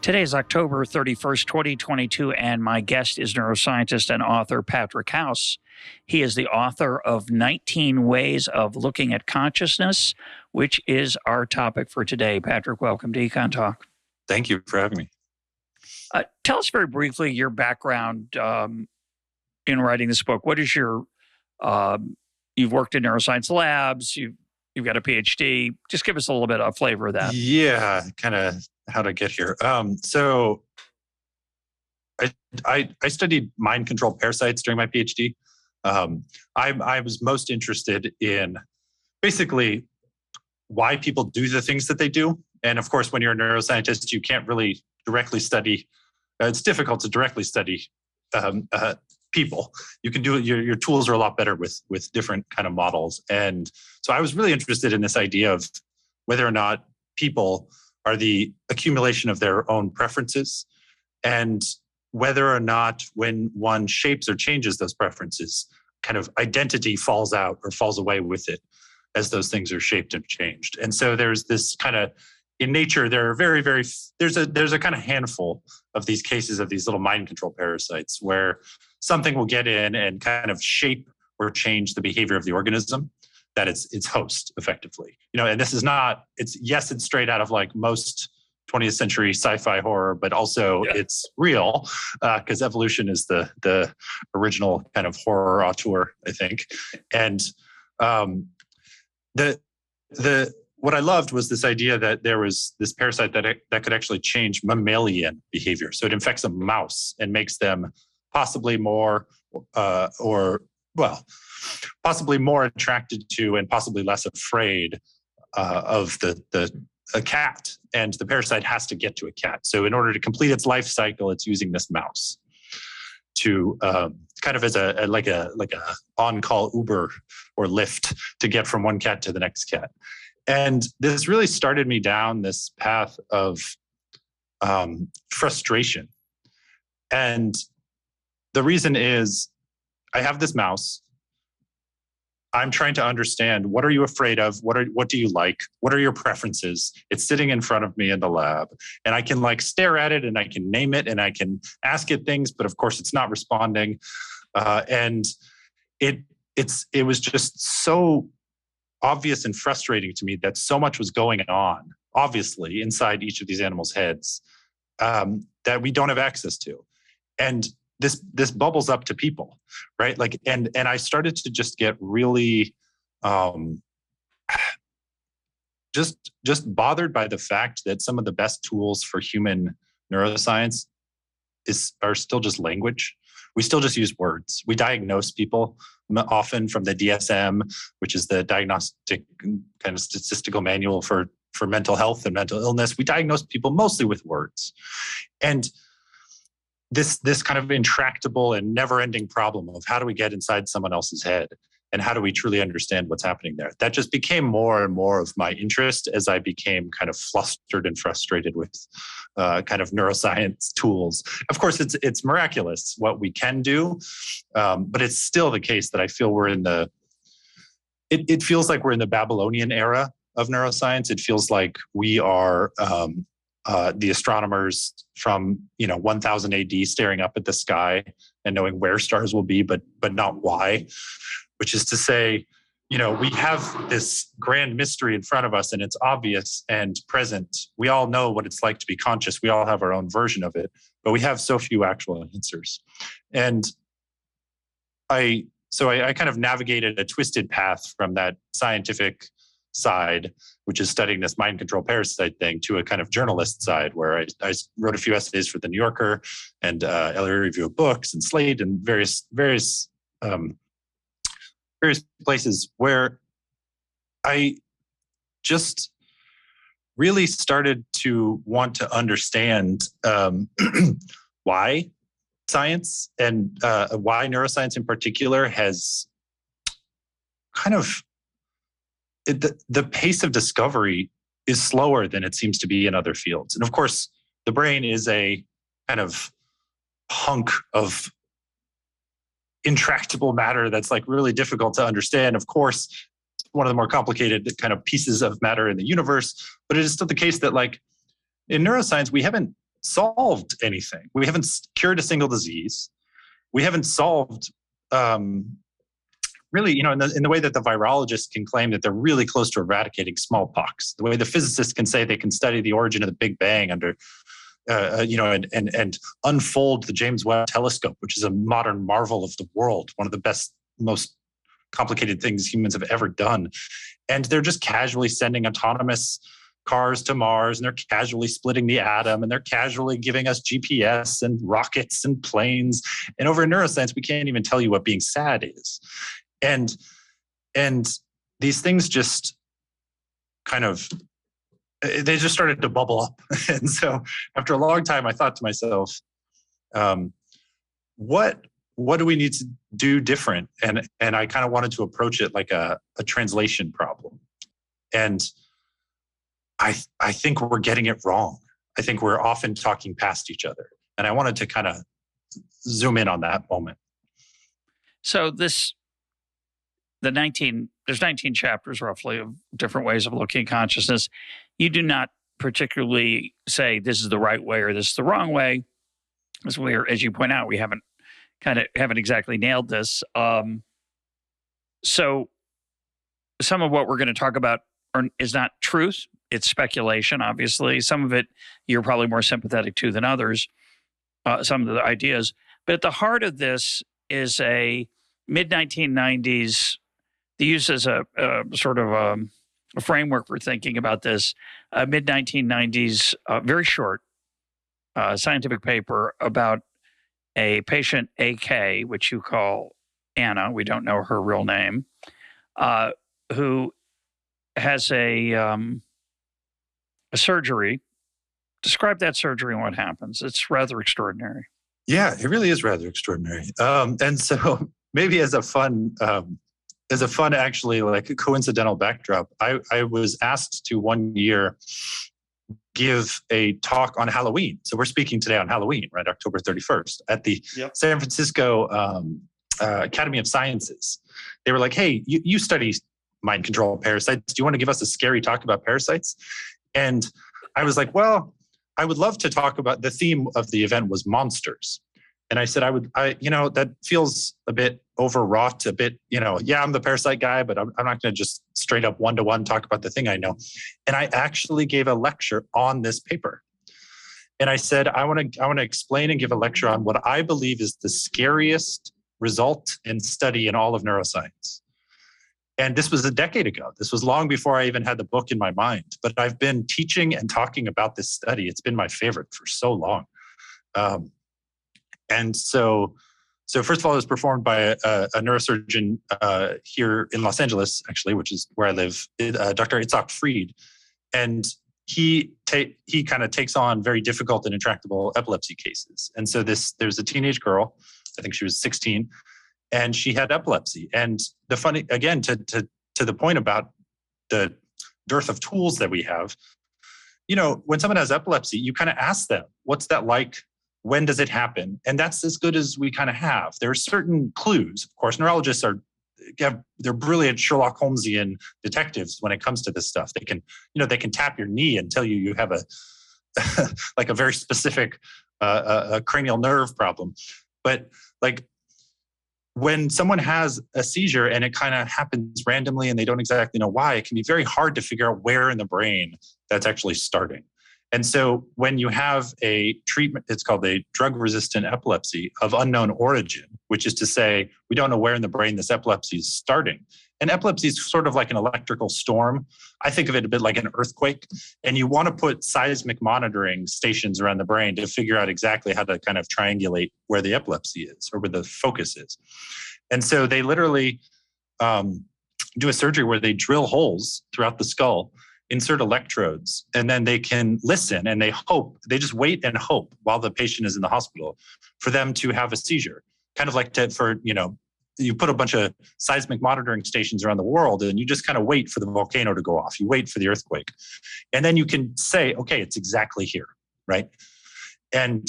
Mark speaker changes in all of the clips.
Speaker 1: Today is October 31st, 2022, and my guest is neuroscientist and author Patrick House. He is the author of 19 Ways of Looking at Consciousness, which is our topic for today. Patrick, welcome to EconTalk.
Speaker 2: Thank you for having me.
Speaker 1: Tell us very briefly your background in writing this book. What is your, you've worked in neuroscience labs, you've got a PhD. Just give us a little bit of flavor of that.
Speaker 2: Yeah, kind of how to get here. So I studied mind-controlled parasites during my PhD. I was most interested in basically why people do the things that they do. And of course, when you're a neuroscientist, you can't really directly study. It's difficult to directly study people. You can do it. Your tools are a lot better with different kind of models. And so I was really interested in this idea of whether or not people are the accumulation of their own preferences, and whether or not when one shapes or changes those preferences, kind of identity falls out or falls away with it as those things are shaped and changed. And so there's this kind of, in nature, there are there's a kind of handful of these cases of these little mind control parasites where something will get in and kind of shape or change the behavior of the organism that its host effectively. And this is not, it's straight out of like most 20th century sci-fi horror, but also it's real because evolution is the original kind of horror auteur, I think. And what I loved was this idea that there was this parasite that could actually change mammalian behavior. So it infects a mouse and makes them possibly more possibly more attracted to and possibly less afraid of a cat. And the parasite has to get to a cat. So in order to complete its life cycle, it's using this mouse to kind of as a on-call Uber or Lyft to get from one cat to the next cat. And this really started me down this path of frustration. And the reason is I have this mouse. I'm trying to understand, what are you afraid of? What do you like? What are your preferences? It's sitting in front of me in the lab, and I can like stare at it and I can name it and I can ask it things, but of course it's not responding. And it was just so obvious and frustrating to me that so much was going on, obviously, inside each of these animals' heads that we don't have access to. And this bubbles up to people, right? Like, and I started to just get really just bothered by the fact that some of the best tools for human neuroscience are still just language. We still just use words. We diagnose people often from the DSM, which is the diagnostic kind of statistical manual for mental health and mental illness. We diagnose people mostly with words. And this kind of intractable and never-ending problem of how do we get inside someone else's head and how do we truly understand what's happening there? That just became more and more of my interest as I became kind of flustered and frustrated with kind of neuroscience tools. Of course, it's miraculous what we can do, but it's still the case that I feel we're in it feels like we're in the Babylonian era of neuroscience. It feels like we are the astronomers from 1000 AD staring up at the sky and knowing where stars will be, but not why. Which is to say, we have this grand mystery in front of us, and it's obvious and present. We all know what it's like to be conscious. We all have our own version of it, but we have so few actual answers. And I kind of navigated a twisted path from that scientific side, which is studying this mind control parasite thing, to a kind of journalist side where I wrote a few essays for the New Yorker and LA Review of Books and Slate and various places where I just really started to want to understand why science and why neuroscience in particular has kind of the pace of discovery is slower than it seems to be in other fields. And of course, the brain is a kind of hunk of intractable matter that's like really difficult to understand. Of course, one of the more complicated kind of pieces of matter in the universe, but it is still the case that like in neuroscience, we haven't solved anything. We haven't cured a single disease. We haven't solved really, in the way that the virologists can claim that they're really close to eradicating smallpox, the way the physicists can say they can study the origin of the Big Bang under, and unfold the James Webb Telescope, which is a modern marvel of the world, one of the best, most complicated things humans have ever done. And they're just casually sending autonomous cars to Mars, and they're casually splitting the atom, and they're casually giving us GPS and rockets and planes. And over in neuroscience, we can't even tell you what being sad is. And these things just kind of, they just started to bubble up. And so after a long time, I thought to myself, what do we need to do different? And I kind of wanted to approach it like a translation problem. And I think we're getting it wrong. I think we're often talking past each other. And I wanted to kind of zoom in on that moment.
Speaker 1: So there's 19 chapters roughly of different ways of looking at consciousness. You do not particularly say this is the right way or this is the wrong way. As you point out, we haven't exactly nailed this. So some of what we're going to talk about is not truth. It's speculation, obviously. Some of it you're probably more sympathetic to than others, some of the ideas. But at the heart of this is a mid-1990s, the use as a sort of a framework for thinking about this, mid-1990s, very short scientific paper about a patient, AK, which you call Anna, we don't know her real name, who has a surgery. Describe that surgery and what happens. It's rather extraordinary.
Speaker 2: Yeah, it really is rather extraordinary. And so maybe as a fun actually like a coincidental backdrop, I was asked to one year give a talk on Halloween. So we're speaking today on Halloween, right? October 31st at the San Francisco Academy of Sciences. They were like, hey, you study mind control parasites. Do you want to give us a scary talk about parasites? And I was like, well, I would love to talk about, the theme of the event was monsters. And I said, that feels a bit overwrought, a bit, I'm the parasite guy, but I'm not going to just straight up one-to-one talk about the thing I know. And I actually gave a lecture on this paper. And I said, I want to explain and give a lecture on what I believe is the scariest result and study in all of neuroscience. And this was a decade ago. This was long before I even had the book in my mind. But I've been teaching and talking about this study. It's been my favorite for so long. And so first of all, it was performed by a neurosurgeon here in Los Angeles, actually, which is where I live, Dr. Itzhak Fried. And he kind of takes on very difficult and intractable epilepsy cases. And so there's a teenage girl, I think she was 16, and she had epilepsy. And the funny, again, to the point about the dearth of tools that we have, when someone has epilepsy, you kind of ask them, what's that like? When does it happen? And that's as good as we kind of have. There are certain clues. Of course, neurologists they're brilliant Sherlock Holmesian detectives when it comes to this stuff. They can tap your knee and tell you have like a very specific a cranial nerve problem. But like when someone has a seizure and it kind of happens randomly and they don't exactly know why, it can be very hard to figure out where in the brain that's actually starting. And so when you have a treatment, it's called a drug-resistant epilepsy of unknown origin, which is to say, we don't know where in the brain this epilepsy is starting. And epilepsy is sort of like an electrical storm. I think of it a bit like an earthquake. And you want to put seismic monitoring stations around the brain to figure out exactly how to kind of triangulate where the epilepsy is or where the focus is. And so they literally do a surgery where they drill holes throughout the skull, insert electrodes, and then they can listen and they just wait and hope while the patient is in the hospital for them to have a seizure. Kind of like you put a bunch of seismic monitoring stations around the world and you just kind of wait for the volcano to go off. You wait for the earthquake. And then you can say, okay, it's exactly here, right? And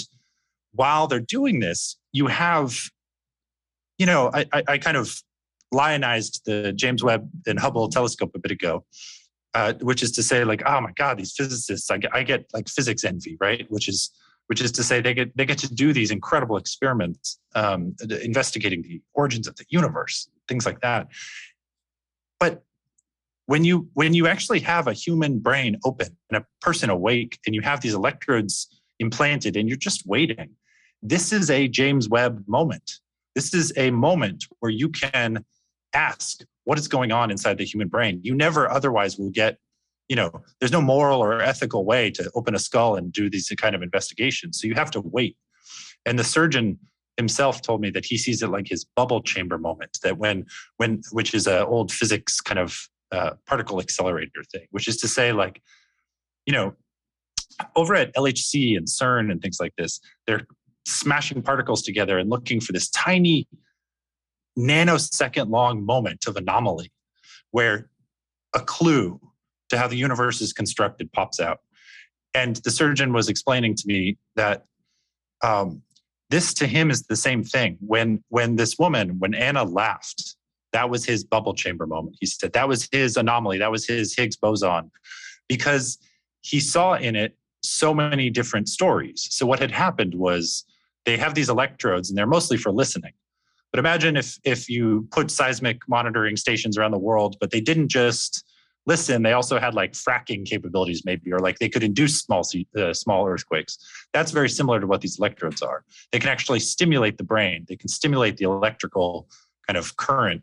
Speaker 2: while they're doing this, you have, I kind of lionized the James Webb and Hubble telescope a bit ago. Which is to say, like, oh my God, these physicists, I get like physics envy, right? Which is which is to say they get to do these incredible experiments, investigating the origins of the universe, things like that. But when you actually have a human brain open and a person awake, and you have these electrodes implanted, and you're just waiting, this is a James Webb moment. This is a moment where you can ask what is going on inside the human brain. You never otherwise will get, there's no moral or ethical way to open a skull and do these kind of investigations. So you have to wait. And the surgeon himself told me that he sees it like his bubble chamber moment, that which is an old physics kind of particle accelerator thing, which is to say, like, over at LHC and CERN and things like this, they're smashing particles together and looking for this tiny nanosecond long moment of anomaly where a clue to how the universe is constructed pops out. And the surgeon was explaining to me that this to him is the same thing. When Anna laughed, that was his bubble chamber moment. He said that was his anomaly. That was his Higgs boson, because he saw in it so many different stories. So what had happened was they have these electrodes, and they're mostly for listening. But imagine if you put seismic monitoring stations around the world, but they didn't just listen, they also had like fracking capabilities maybe, or like they could induce small earthquakes. That's very similar to what these electrodes are. They can actually stimulate the brain. They can stimulate the electrical kind of current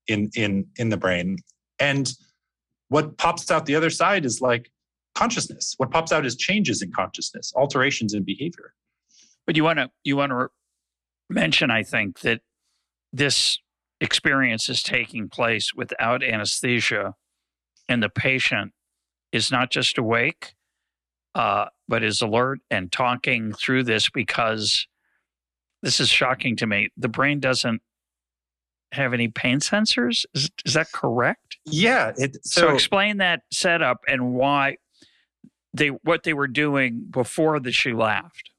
Speaker 2: in the brain. And what pops out the other side is like consciousness. What pops out is changes in consciousness, alterations in behavior.
Speaker 1: But you want to mention, I think, that this experience is taking place without anesthesia, and the patient is not just awake, but is alert and talking through this, because this is shocking to me. The brain doesn't have any pain sensors. Is that correct?
Speaker 2: Yeah.
Speaker 1: So explain that setup and why what they were doing before she laughed.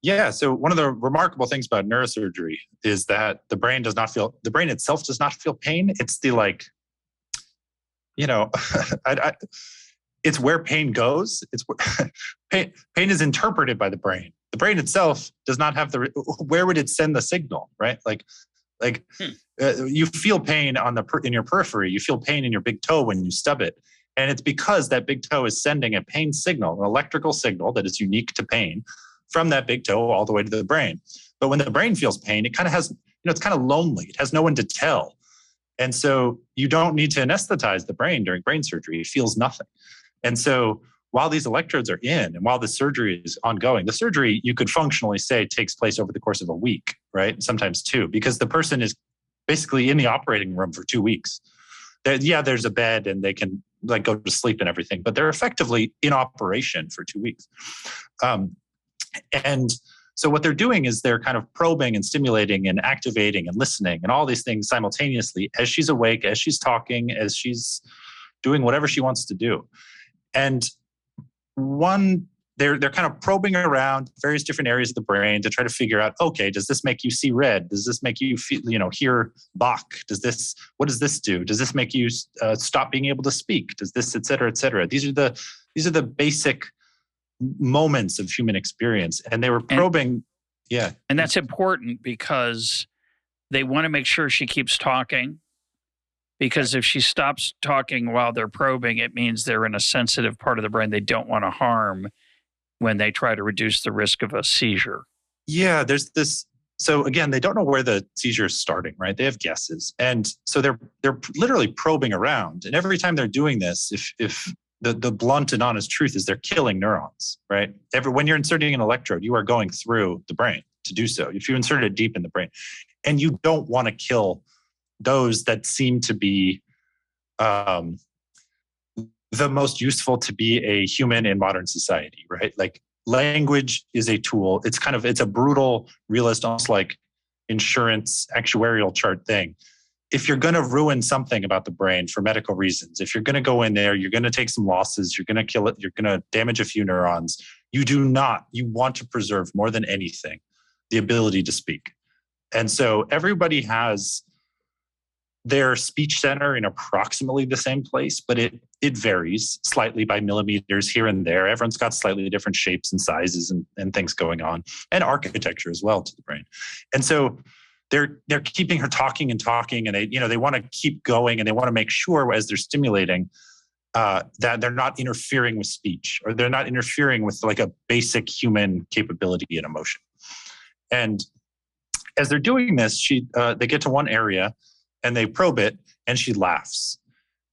Speaker 2: Yeah. So one of the remarkable things about neurosurgery is that the brain itself does not feel pain. It's the it's where pain goes. It's pain is interpreted by the brain. The brain itself does not have where would it send the signal, right? You feel pain in your periphery. You feel pain in your big toe when you stub it. And it's because that big toe is sending a pain signal, an electrical signal that is unique to pain, from that big toe all the way to the brain. But when the brain feels pain, it kind of has, it's kind of lonely. It has no one to tell. And so you don't need to anesthetize the brain during brain surgery. It feels nothing. And so while these electrodes are in and while the surgery is ongoing, the surgery, you could functionally say, takes place over the course of a week, right? Sometimes two, because the person is basically in the operating room for 2 weeks. There's a bed and they can go to sleep and everything, but they're effectively in operation for 2 weeks. And so what they're doing is they're kind of probing and stimulating and activating and listening and all these things simultaneously as she's awake, as she's talking, as she's doing whatever she wants to do. And they're kind of probing around various different areas of the brain to try to figure out, okay, does this make you see red? Does this make you feel, hear Bach? What does this do? Does this make you stop being able to speak? Does this, et cetera, et cetera? These are the basic moments of human experience. And they were probing. Yeah.
Speaker 1: And that's important because they want to make sure she keeps talking, because if she stops talking while they're probing, it means they're in a sensitive part of the brain they don't want to harm when they try to reduce the risk of a seizure.
Speaker 2: Yeah, there's this. So again, they don't know where the seizure is starting, right? They have guesses. And so they're literally probing around. And every time they're doing this, if the blunt and honest truth is they're killing neurons, right? When you're inserting an electrode, you are going through the brain to do so. If you insert it deep in the brain, and you don't want to kill those that seem to be the most useful to be a human in modern society, right? Like language is a tool. It's a brutal, realist, almost like insurance actuarial chart thing. If you're going to ruin something about the brain for medical reasons, if you're going to go in there, you're going to take some losses, you're going to kill it, you're going to damage a few neurons. You want to preserve more than anything the ability to speak. And so everybody has their speech center in approximately the same place, but it varies slightly by millimeters here and there. Everyone's got slightly different shapes and sizes and things going on, and architecture as well to the brain. And so they're keeping her talking and talking, and they want to keep going, and they want to make sure as they're stimulating that they're not interfering with speech, or they're not interfering with like a basic human capability and emotion. And as they're doing this, they get to one area and they probe it, and she laughs.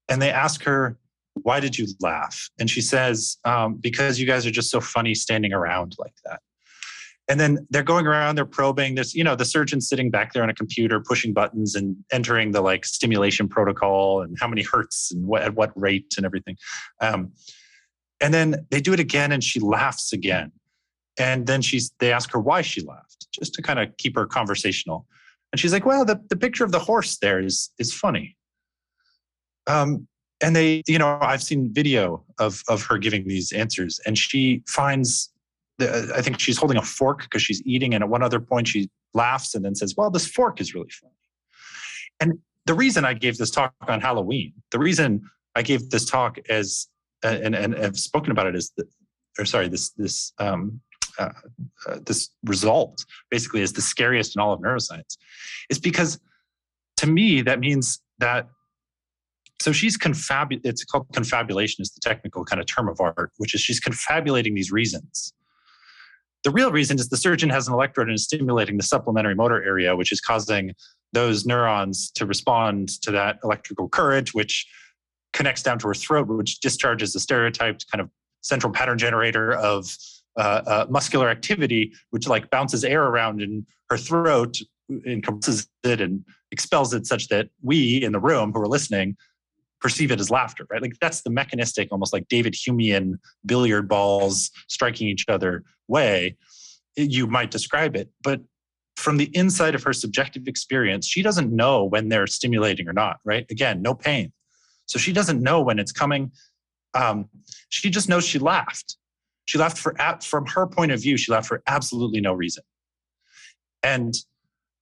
Speaker 2: And they ask her, "Why did you laugh?" And she says, "Because you guys are just so funny standing around like that." And then they're going around, they're probing. There's, the surgeon sitting back there on a computer, pushing buttons and entering the like stimulation protocol and how many hertz and at what rate and everything. And then they do it again, and she laughs again. And then they ask her why she laughed, just to kind of keep her conversational. And she's like, "Well, the picture of the horse there is funny." And I've seen video of her giving these answers, and she finds, I think she's holding a fork because she's eating. And at one other point she laughs and then says, "Well, this fork is really funny." And the reason I gave this talk on Halloween, the reason I gave this talk as, and have spoken about it as this result basically is the scariest in all of neuroscience, is because to me, that means that, so she's it's called confabulation is the technical kind of term of art, which is she's confabulating these reasons. The real reason is the surgeon has an electrode and is stimulating the supplementary motor area, which is causing those neurons to respond to that electrical current, which connects down to her throat, which discharges the stereotyped kind of central pattern generator of muscular activity, which like bounces air around in her throat and compresses it and expels it such that we in the room who are listening perceive it as laughter, right? Like that's the mechanistic, almost like David Humean billiard balls striking each other way you might describe it. But from the inside of her subjective experience, she doesn't know when they're stimulating or not, right? Again, no pain. So she doesn't know when it's coming. She just knows she laughed. She laughed from her point of view, she laughed for absolutely no reason. And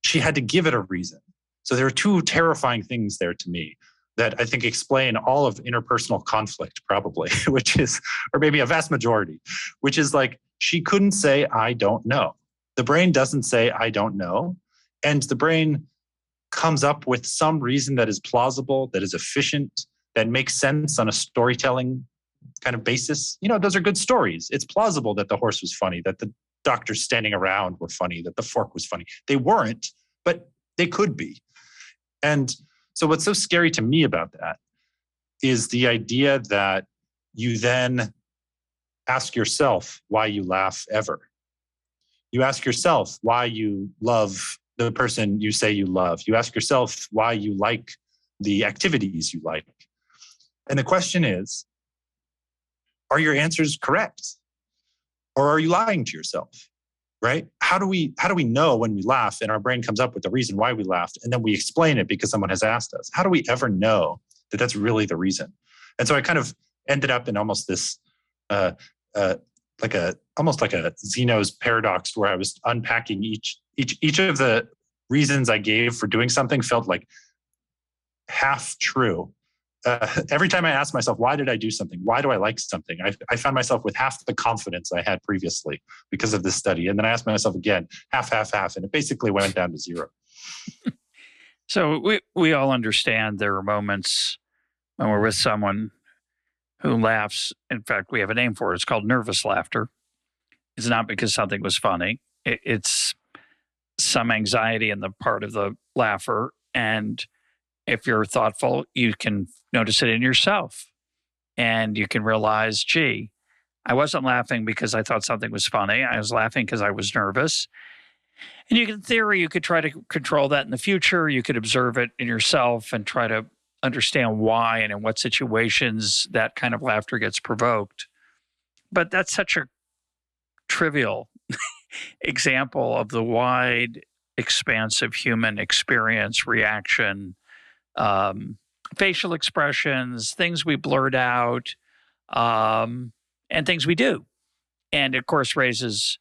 Speaker 2: she had to give it a reason. So there are two terrifying things there to me that I think explain all of interpersonal conflict, probably, which is, or maybe a vast majority, which is like, she couldn't say, "I don't know." The brain doesn't say, "I don't know." And the brain comes up with some reason that is plausible, that is efficient, that makes sense on a storytelling kind of basis. Those are good stories. It's plausible that the horse was funny, that the doctors standing around were funny, that the fork was funny. They weren't, but they could be. And so what's so scary to me about that is the idea that you then ask yourself why you laugh ever. You ask yourself why you love the person you say you love. You ask yourself why you like the activities you like. And the question is, are your answers correct? Or are you lying to yourself? Right? How do we know when we laugh and our brain comes up with the reason why we laughed, and then we explain it because someone has asked us? How do we ever know that that's really the reason? And so I kind of ended up in almost this almost like a Zeno's paradox, where I was unpacking each of the reasons I gave for doing something felt like half true. Every time I asked myself, why did I do something? Why do I like something? I found myself with half the confidence I had previously because of this study. And then I asked myself again, half, and it basically went down to zero.
Speaker 1: So we all understand there are moments when we're with someone who laughs. In fact, we have a name for it. It's called nervous laughter. It's not because something was funny. It's some anxiety in the part of the laugher. And if you're thoughtful, you can notice it in yourself. And you can realize, gee, I wasn't laughing because I thought something was funny. I was laughing because I was nervous. And in theory, you could try to control that in the future. You could observe it in yourself and try to understand why and in what situations that kind of laughter gets provoked. But that's such a trivial example of the wide expanse of human experience, reaction, facial expressions, things we blurt out, and things we do. And of course, raises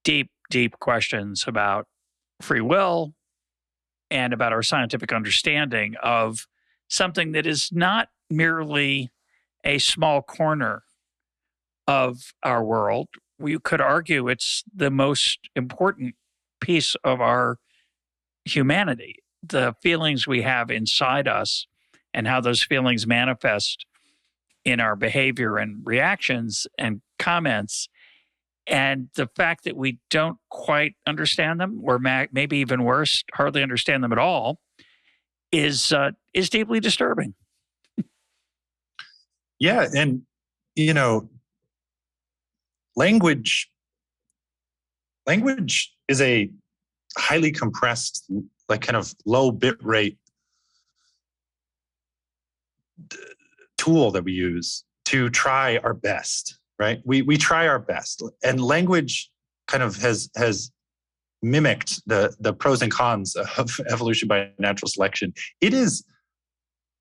Speaker 1: deep, deep questions about free will, and about our scientific understanding of something that is not merely a small corner of our world. We could argue it's the most important piece of our humanity, the feelings we have inside us and how those feelings manifest in our behavior and reactions and comments. And the fact that we don't quite understand them, or maybe even worse, hardly understand them at all, is deeply disturbing.
Speaker 2: Yeah, and language is a highly compressed, like kind of low bit rate tool that we use to try our best, right? We try our best, and language kind of has mimicked the pros and cons of evolution by natural selection. It is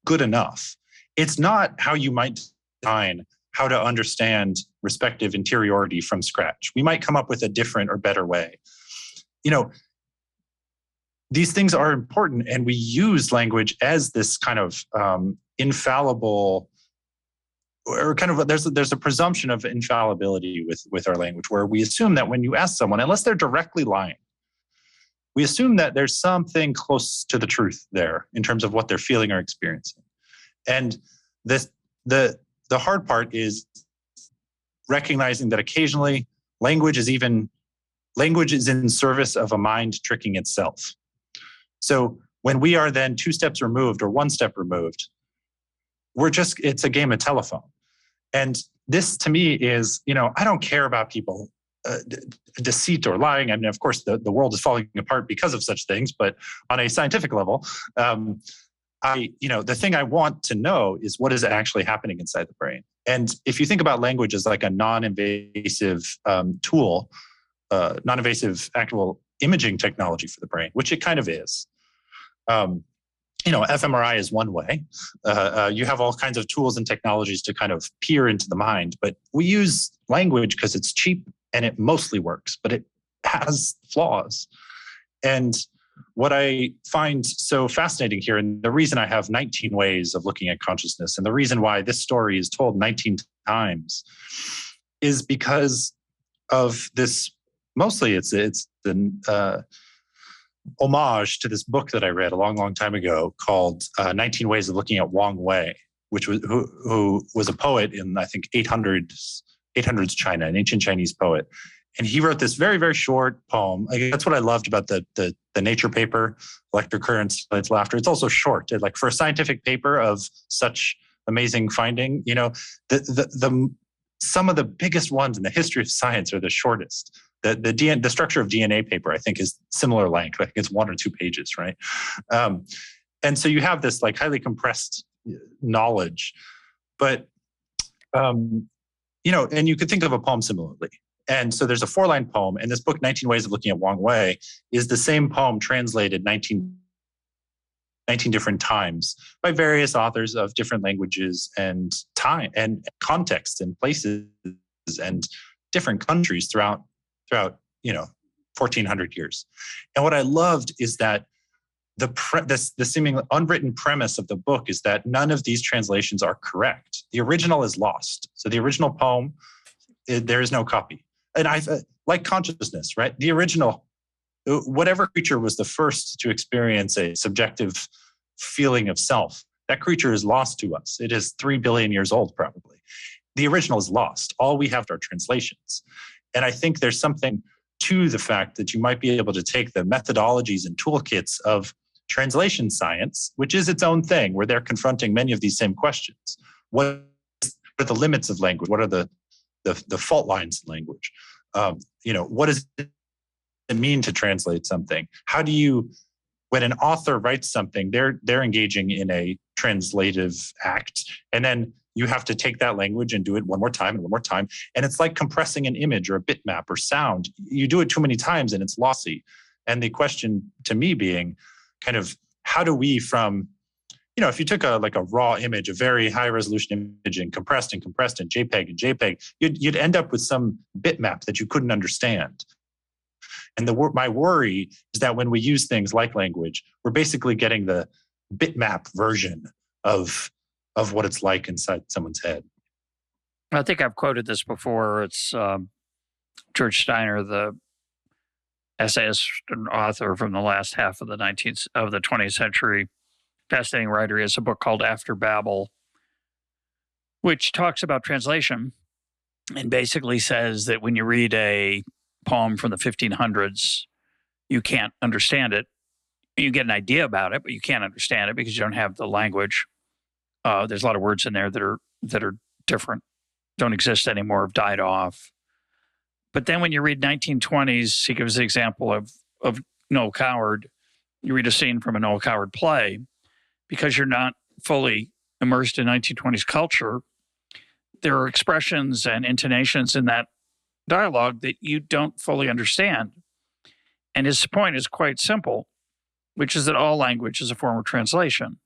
Speaker 2: good enough. It's not how you might define how to understand respective interiority from scratch. We might come up with a different or better way. These things are important, and we use language as this kind of infallible, or kind of there's a presumption of infallibility with our language, where we assume that when you ask someone, unless they're directly lying, we assume that there's something close to the truth there in terms of what they're feeling or experiencing. And the hard part is recognizing that occasionally language is in service of a mind tricking itself. So when we are then 2 steps removed or 1 step removed, it's a game of telephone. And this to me is, I don't care about people deceit or lying. I mean, of course, the world is falling apart because of such things, but on a scientific level, the thing I want to know is what is actually happening inside the brain. And if you think about language as like a non-invasive tool, non-invasive actual imaging technology for the brain, which it kind of is. fMRI is one way. You have all kinds of tools and technologies to kind of peer into the mind, but we use language because it's cheap and it mostly works, but it has flaws. And what I find so fascinating here, and the reason I have 19 ways of looking at consciousness, and the reason why this story is told 19 times, is because of this. Mostly, it's the homage to this book that I read a long, long time ago called 19 Ways of Looking at Wang Wei, which was who was a poet in, I think, 800s China, an ancient Chinese poet. And he wrote this very, very short poem. That's what I loved about the Nature paper, Electric Currents, Lights, Laughter. It's also short. Like for a scientific paper of such amazing finding, some of the biggest ones in the history of science are the shortest. The structure of DNA paper, I think, is similar length. I think it's 1 or 2 pages, right? And so you have this like highly compressed knowledge, but and you could think of a poem similarly. And so there's a 4-line poem, and this book, 19 Ways of Looking at Wang Wei, is the same poem translated 19 different times by various authors of different languages and time and contexts and places and different countries throughout 1400 years. And what I loved is that the seemingly unwritten premise of the book is that none of these translations are correct. The original is lost. So the original poem, there is no copy. And I like consciousness, right? The original, whatever creature was the first to experience a subjective feeling of self, that creature is lost to us. It is 3 billion years old, probably. The original is lost. All we have are translations. And I think there's something to the fact that you might be able to take the methodologies and toolkits of translation science, which is its own thing, where they're confronting many of these same questions. What are the limits of language? What are the fault lines in language? What does it mean to translate something? How do you, when an author writes something, they're engaging in a translative act, and then you have to take that language and do it one more time and one more time. And it's like compressing an image or a bitmap or sound. You do it too many times and it's lossy. And the question to me being kind of, how do we from, if you took a raw image, a very high resolution image and compressed and JPEG, you'd end up with some bitmap that you couldn't understand. And my worry is that when we use things like language, we're basically getting the bitmap version of what it's like inside someone's head.
Speaker 1: I think I've quoted this before. It's George Steiner, the essayist and author from the last half of the 20th century. Fascinating writer. He has a book called After Babel, which talks about translation and basically says that when you read a poem from the 1500s, you can't understand it. You get an idea about it, but you can't understand it because you don't have the language. There's a lot of words in there that are different, don't exist anymore, have died off. But then when you read 1920s, he gives the example of Noel Coward. You read a scene from a Noel Coward play, because you're not fully immersed in 1920s culture, there are expressions and intonations in that dialogue that you don't fully understand. And his point is quite simple, which is that all language is a form of translation.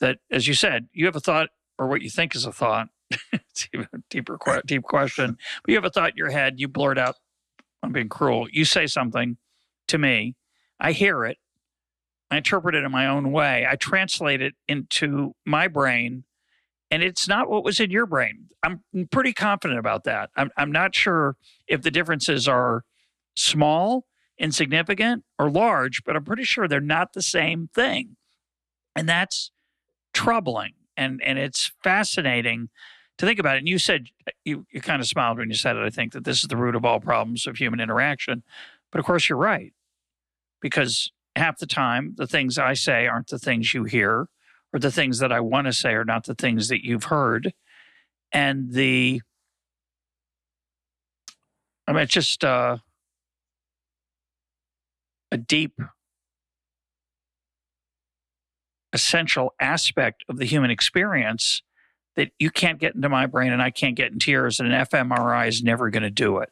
Speaker 1: That, as you said, you have a thought, or what you think is a thought. It's even a deep question. But you have a thought in your head, you blurt out, I'm being cruel. You say something to me, I hear it, I interpret it in my own way. I translate it into my brain, and it's not what was in your brain. I'm pretty confident about that. I'm not sure if the differences are small, insignificant, or large, but I'm pretty sure they're not the same thing. And that's troubling. And it's fascinating to think about it. And you said, you kind of smiled when you said it, I think, that this is the root of all problems of human interaction. But of course, you're right. Because half the time, the things I say aren't the things you hear, or the things that I want to say are not the things that you've heard. And it's just a deep, essential aspect of the human experience that you can't get into my brain and I can't get into yours, and an fMRI is never going to do it.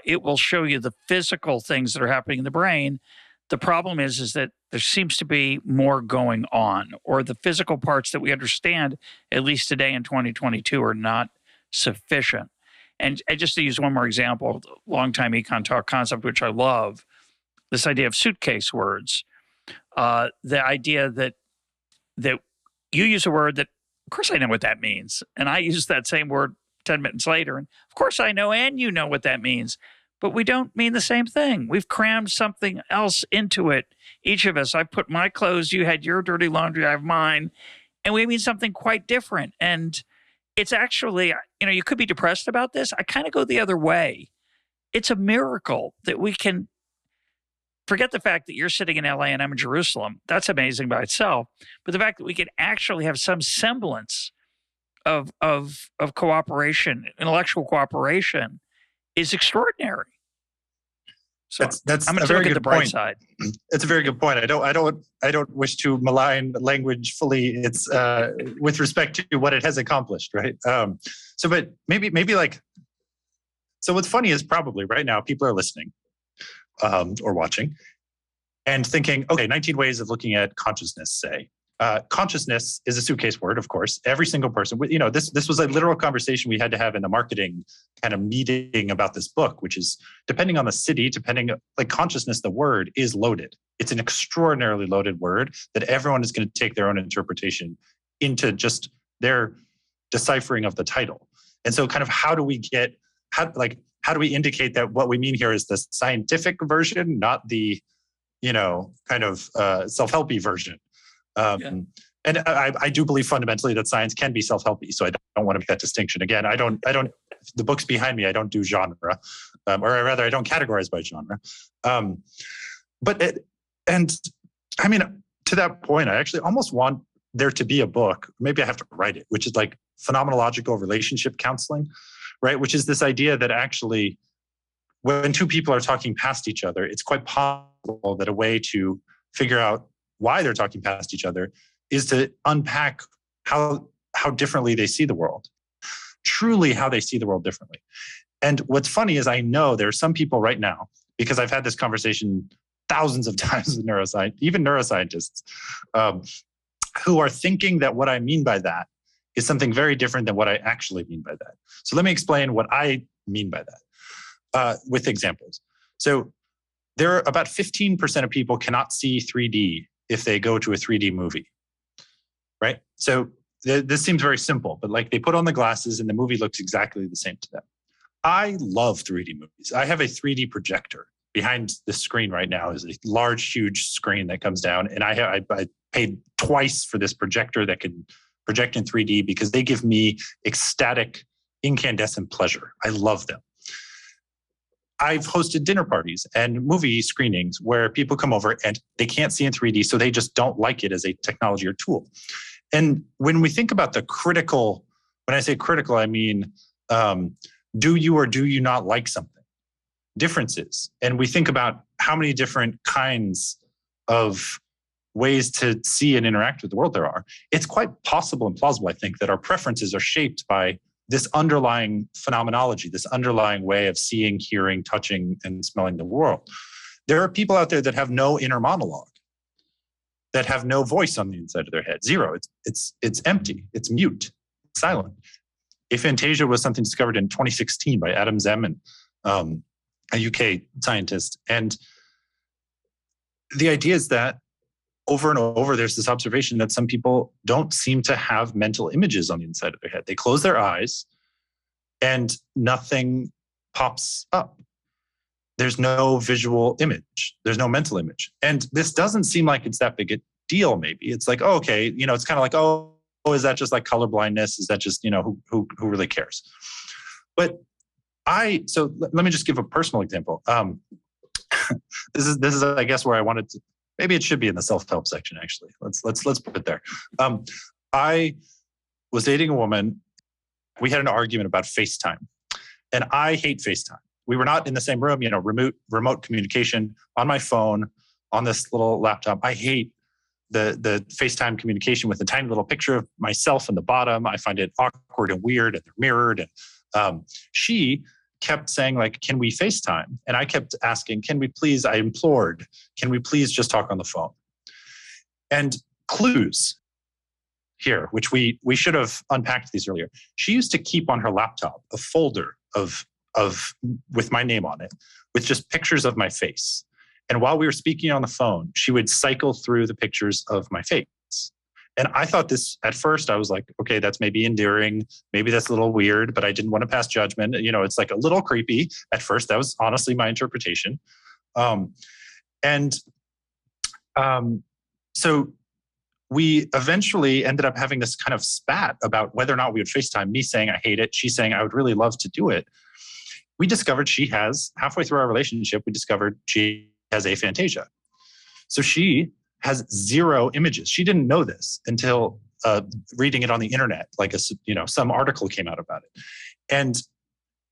Speaker 1: It will show you the physical things that are happening in the brain. The problem is that there seems to be more going on, or the physical parts that we understand, at least today in 2022, are not sufficient. And just to use one more example, longtime EconTalk concept, which I love, this idea of suitcase words. The idea that you use a word that, of course, I know what that means. And I use that same word 10 minutes later. And of course, I know, and you know what that means. But we don't mean the same thing. We've crammed something else into it. Each of us, I put my clothes, you had your dirty laundry, I have mine. And we mean something quite different. And it's actually, you could be depressed about this. I kind of go the other way. It's a miracle that we can forget the fact that you're sitting in LA and I'm in Jerusalem. That's amazing by itself. But the fact that we can actually have some semblance of cooperation, intellectual cooperation, is extraordinary. So
Speaker 2: that's
Speaker 1: I'm going to look at the bright side.
Speaker 2: It's a very good point. I don't wish to malign language fully. It's with respect to what it has accomplished, right? But maybe like, so what's funny is probably right now people are listening or watching and thinking, okay, 19 ways of looking at consciousness, say. Consciousness is a suitcase word, of course. Every single person, this was a literal conversation we had to have in the marketing kind of meeting about this book, which is depending on the city, like consciousness, the word is loaded. It's an extraordinarily loaded word that everyone is going to take their own interpretation into just their deciphering of the title. And so kind of how do we indicate that what we mean here is the scientific version, not the, kind of self-helpy version? And I do believe fundamentally that science can be self-helpy. So I don't want to make that distinction. Again, the books behind me, I don't do genre, or rather I don't categorize by genre. To that point, I actually almost want there to be a book, maybe I have to write it, which is like phenomenological relationship counseling, right? Which is this idea that actually when two people are talking past each other, it's quite possible that a way to figure out why they're talking past each other is to unpack how differently they see the world, truly how they see the world differently. And what's funny is I know there are some people right now, because I've had this conversation thousands of times with even neuroscientists, who are thinking that what I mean by that is something very different than what I actually mean by that. So let me explain what I mean by that with examples. So there are about 15% of people cannot see 3D if they go to a 3D movie, right? So this seems very simple, but like they put on the glasses and the movie looks exactly the same to them. I love 3D movies. I have a 3D projector. Behind the screen right now is a large, huge screen that comes down. And I paid twice for this projector that can project in 3D because they give me ecstatic, incandescent pleasure. I love them. I've hosted dinner parties and movie screenings where people come over and they can't see in 3D, so they just don't like it as a technology or tool. And when we think about the critical, when I say critical, I mean, do you or do you not like something? Differences. And we think about how many different kinds of ways to see and interact with the world there are. It's quite possible and plausible, I think, that our preferences are shaped by this underlying phenomenology, this underlying way of seeing, hearing, touching, and smelling the world. There are people out there that have no inner monologue, that have no voice on the inside of their head. Zero. It's empty. It's mute. It's silent. Aphantasia was something discovered in 2016 by Adam Zeman, a UK scientist. And the idea is that over and over, there's this observation that some people don't seem to have mental images on the inside of their head. They close their eyes and nothing pops up. There's no visual image. There's no mental image. And this doesn't seem like it's that big a deal, maybe. It's like, oh, okay, it's kind of like, oh, is that just like color blindness? Is that just, who really cares? But so let me just give a personal example. This is I guess where I wanted to. Maybe it should be in the self-help section. Actually, let's put it there. I was dating a woman. We had an argument about FaceTime, and I hate FaceTime. We were not in the same room. Remote communication on my phone on this little laptop. I hate the FaceTime communication with a tiny little picture of myself in the bottom. I find it awkward and weird, and they're mirrored. And she kept saying, like, can we FaceTime? And I kept asking, I implored, can we please just talk on the phone? And clues here, which we should have unpacked these earlier. She used to keep on her laptop a folder of with my name on it, with just pictures of my face. And while we were speaking on the phone, she would cycle through the pictures of my face. And I thought this, at first, I was like, okay, that's maybe endearing. Maybe that's a little weird, but I didn't want to pass judgment. It's like a little creepy at first. That was honestly my interpretation. So we eventually ended up having this kind of spat about whether or not we would FaceTime, me saying I hate it, she saying I would really love to do it. We discovered halfway through our relationship, we discovered she has aphantasia. So she has zero images. She didn't know this until reading it on the internet, like some article came out about it. And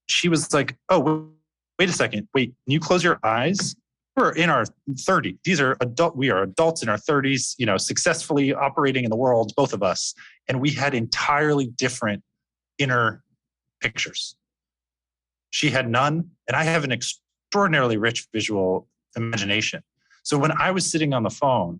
Speaker 2: she was like, oh, wait a second. Wait, can you close your eyes? We're in our 30s. We are adults in our 30s, successfully operating in the world, both of us. And we had entirely different inner pictures. She had none, and I have an extraordinarily rich visual imagination. So when I was sitting on the phone,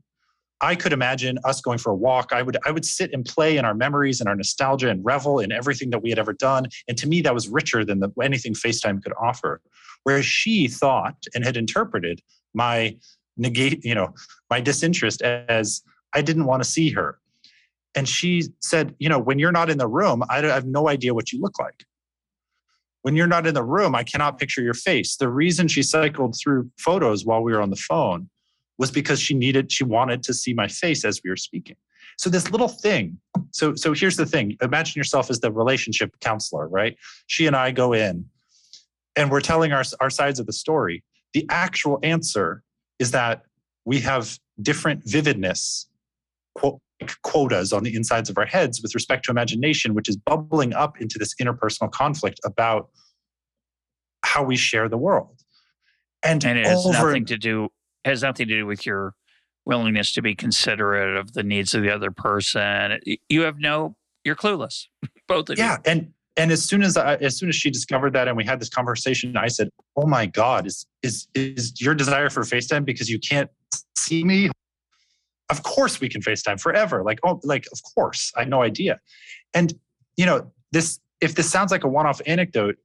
Speaker 2: I could imagine us going for a walk. I would sit and play in our memories and our nostalgia and revel in everything that we had ever done. And to me, that was richer than anything FaceTime could offer. Whereas she thought and had interpreted my disinterest as I didn't want to see her. And she said, when you're not in the room, I have no idea what you look like. When you're not in the room, I cannot picture your face. The reason she cycled through photos while we were on the phone was because she wanted to see my face as we were speaking. So this little thing, so here's the thing. Imagine yourself as the relationship counselor, right? She and I go in and we're telling our sides of the story. The actual answer is that we have different vividness quotas on the insides of our heads with respect to imagination, which is bubbling up into this interpersonal conflict about how we share the world. And
Speaker 1: it has nothing to do with your willingness to be considerate of the needs of the other person. You're clueless, both of you.
Speaker 2: Yeah, and as soon as she discovered that and we had this conversation, I said, "Oh my God, is your desire for FaceTime because you can't see me? Of course we can FaceTime forever. Of course. I had no idea." And if this sounds like a one-off anecdote,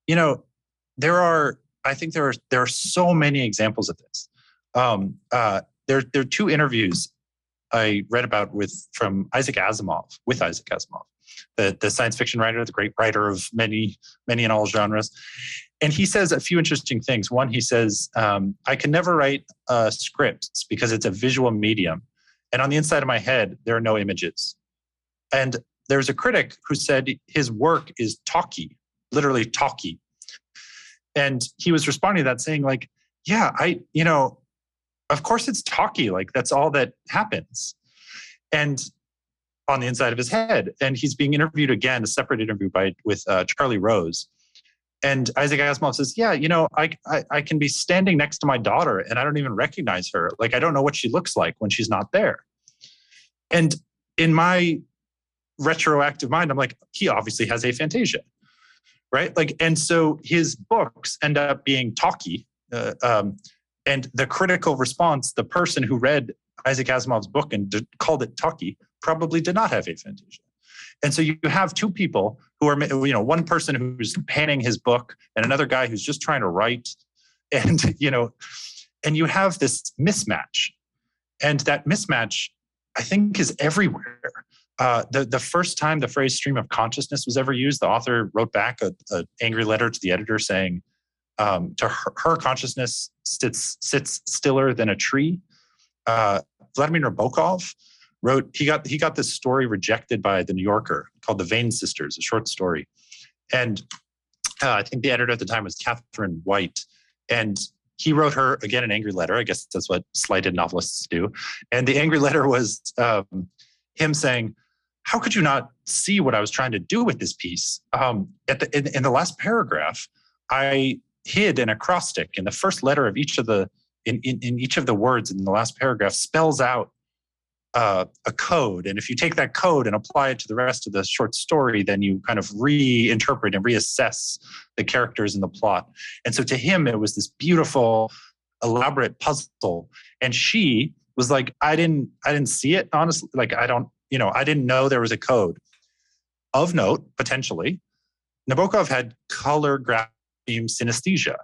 Speaker 2: there are I think there are so many examples of this. There are two interviews I read about with Isaac Asimov, the science fiction writer, the great writer of many and all genres. And he says a few interesting things. One, he says, I can never write scripts because it's a visual medium. And on the inside of my head, there are no images. And there's a critic who said his work is talky, literally talky. And he was responding to that saying like, yeah, of course it's talky. Like that's all that happens. And on the inside of his head. And he's being interviewed again, a separate interview with Charlie Rose. And Isaac Asimov says, yeah, I can be standing next to my daughter and I don't even recognize her. Like, I don't know what she looks like when she's not there. And in my retroactive mind, I'm like, he obviously has aphantasia, right? Like, and so his books end up being talky. And the critical response, the person who read Isaac Asimov's book and called it talky, probably did not have aphantasia. And so you have two people who are, one person who's panning his book and another guy who's just trying to write. And, and you have this mismatch. And that mismatch, I think, is everywhere. The first time the phrase stream of consciousness was ever used, the author wrote back an angry letter to the editor saying, to her consciousness sits stiller than a tree. Vladimir Nabokov wrote, he got this story rejected by the New Yorker called The Vane Sisters, a short story. And I think the editor at the time was Catherine White. And he wrote her, again, an angry letter. I guess that's what slighted novelists do. And the angry letter was him saying, how could you not see what I was trying to do with this piece? In the last paragraph, I hid an acrostic, and the first letter of each of the in each of the words in the last paragraph spells out a code. And if you take that code and apply it to the rest of the short story, then you kind of reinterpret and reassess the characters in the plot. And so to him, it was this beautiful, elaborate puzzle. And she was like, I didn't see it, honestly. Like, I didn't know there was a code. Of note, potentially, Nabokov had color grapheme synesthesia.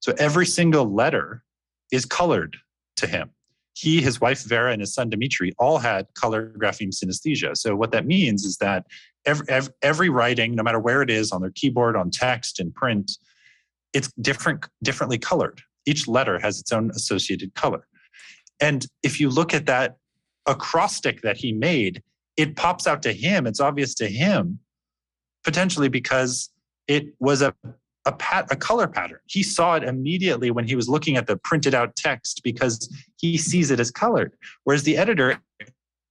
Speaker 2: So every single letter is colored to him. He, his wife Vera, and his son Dmitry all had color grapheme synesthesia. So what that means is that every writing, no matter where it is on their keyboard, on text, in print, it's differently colored. Each letter has its own associated color. And if you look at that acrostic that he made, it pops out to him. It's obvious to him, potentially because it was a color pattern. He saw it immediately when he was looking at the printed out text because he sees it as colored, whereas the editor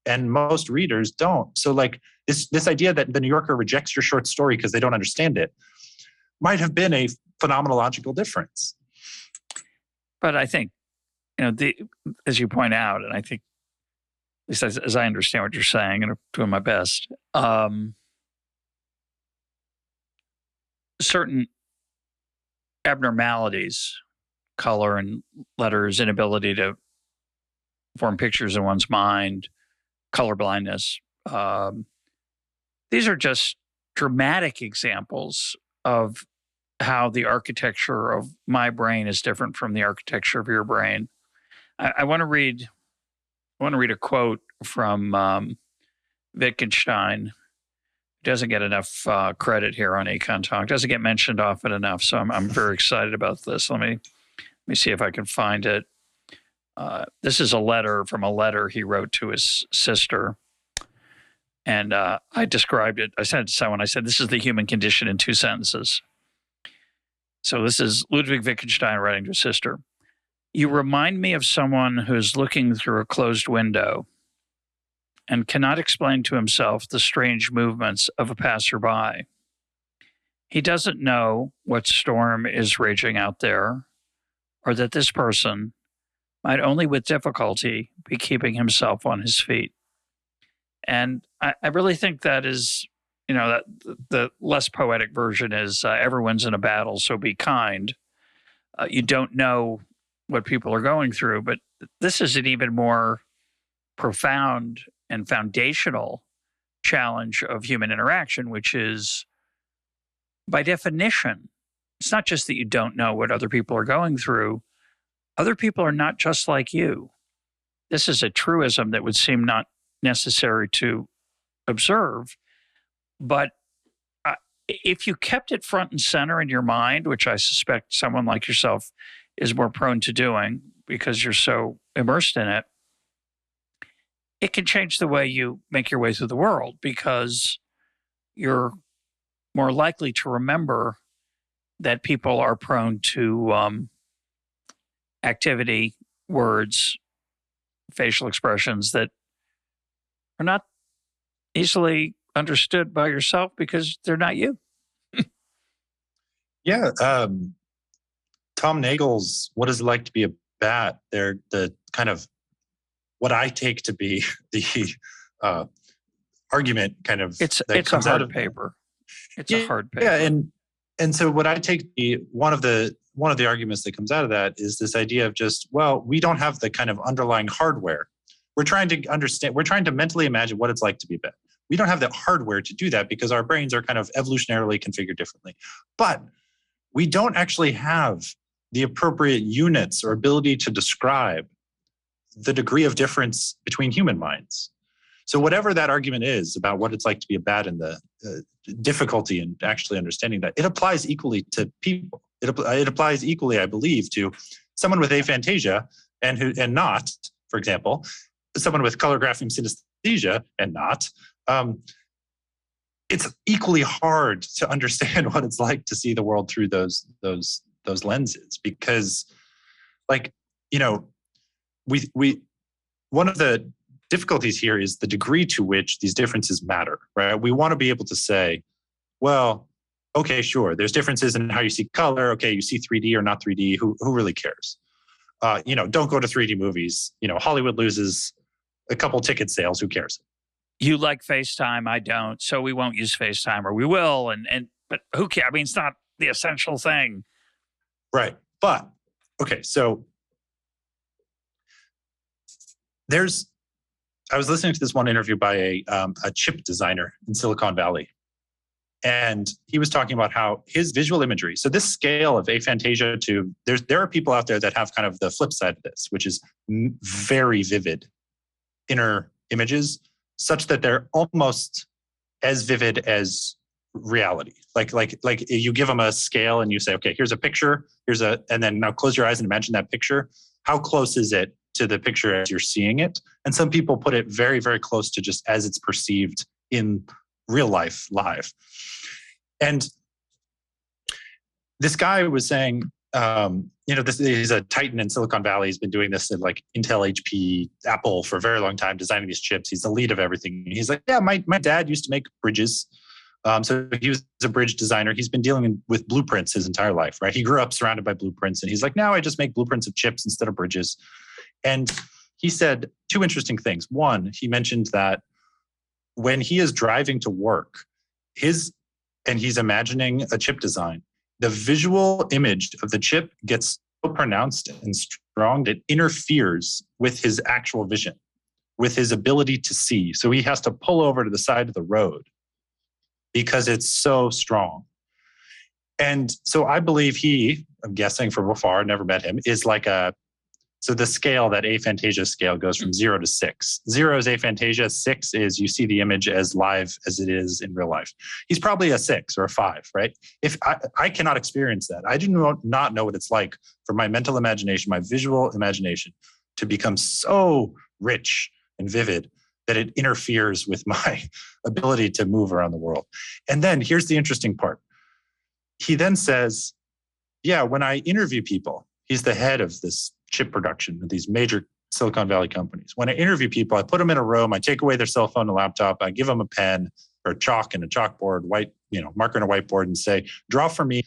Speaker 2: and most readers don't. So like this idea that the New Yorker rejects your short story because they don't understand it might have been a phenomenological difference.
Speaker 1: But I think, as you point out, and I think, at least as I understand what you're saying, and I'm doing my best, certain abnormalities, color and letters, inability to form pictures in one's mind, color blindness. These are just dramatic examples of how the architecture of my brain is different from the architecture of your brain. I want to read a quote from Wittgenstein. Doesn't get enough credit here on EconTalk. Doesn't get mentioned often enough. So I'm very excited about this. Let me see if I can find it. This is a letter he wrote to his sister. And I described it. I sent it to someone. I said, this is the human condition in 2 sentences. So this is Ludwig Wittgenstein writing to his sister. You remind me of someone who is looking through a closed window and cannot explain to himself the strange movements of a passerby. He doesn't know what storm is raging out there, or that this person might only with difficulty be keeping himself on his feet. And I really think that is, that the less poetic version is everyone's in a battle, so be kind. You don't know what people are going through, but this is an even more profound and foundational challenge of human interaction, which is, by definition, it's not just that you don't know what other people are going through. Other people are not just like you. This is a truism that would seem not necessary to observe. But if you kept it front and center in your mind, which I suspect someone like yourself is more prone to doing because you're so immersed in it, it can change the way you make your way through the world because you're more likely to remember that people are prone to activity, words, facial expressions that are not easily understood by yourself because they're not you.
Speaker 2: Yeah. Tom Nagel's What Is It Like to Be a Bat? They're the kind of what I take to be the argument kind of.
Speaker 1: It's a hard paper. It's a hard paper.
Speaker 2: Yeah. And so what I take one of the arguments that comes out of that is this idea of just, well, we don't have the kind of underlying hardware. We're trying to understand, we're trying to mentally imagine what it's like to be a bat. We don't have the hardware to do that because our brains are kind of evolutionarily configured differently. But we don't actually have the appropriate units or ability to describe the degree of difference between human minds. So whatever that argument is about what it's like to be a bat and the difficulty in actually understanding that, it applies equally to people. It applies equally, I believe, to someone with aphantasia and not, for example, someone with color grapheme synesthesia and not. It's equally hard to understand what it's like to see the world through those lenses because, like, you know, we one of the difficulties here is the degree to which these differences matter, right? We want to be able to say, well, okay, sure, there's differences in how you see color. Okay, you see 3D or not 3D. Who really cares? Don't go to 3D movies. Hollywood loses a couple ticket sales. Who cares?
Speaker 1: You like FaceTime, I don't, so we won't use FaceTime, or we will, but who cares? I mean, it's not the essential thing.
Speaker 2: Right. But, okay, so I was listening to this one interview by a chip designer in Silicon Valley, and he was talking about how his visual imagery, so this scale of aphantasia to, there are people out there that have kind of the flip side of this, which is very vivid inner images, such that they're almost as vivid as reality. Like you give them a scale and you say, okay, here's a picture, and then now close your eyes and imagine that picture. How close is it to the picture as you're seeing it? And some people put it very, very close to just as it's perceived in real life, live. And this guy was saying, this is a titan in Silicon Valley. He's been doing this at like Intel, HP, Apple for a very long time, designing these chips. He's the lead of everything. And he's like, yeah, my dad used to make bridges. So he was a bridge designer. He's been dealing with blueprints his entire life, right? He grew up surrounded by blueprints. And he's like, now I just make blueprints of chips instead of bridges. And he said two interesting things. One, he mentioned that when he is driving to work, and he's imagining a chip design, the visual image of the chip gets so pronounced and strong that it interferes with his actual vision, with his ability to see. So he has to pull over to the side of the road because it's so strong. And so I believe I'm guessing from afar, never met him, is like so the scale, that aphantasia scale, goes from 0 to 6. 0 is aphantasia. 6 is you see the image as live as it is in real life. He's probably a 6 or a 5, right? If I cannot experience that. I do not know what it's like for my mental imagination, my visual imagination, to become so rich and vivid that it interferes with my ability to move around the world. And then here's the interesting part. He then says, yeah, when I interview people, he's the head of this chip production of these major Silicon Valley companies. When I interview people, I put them in a room, I take away their cell phone and laptop, I give them a pen or chalk and a chalkboard, marker and a whiteboard, and say, draw for me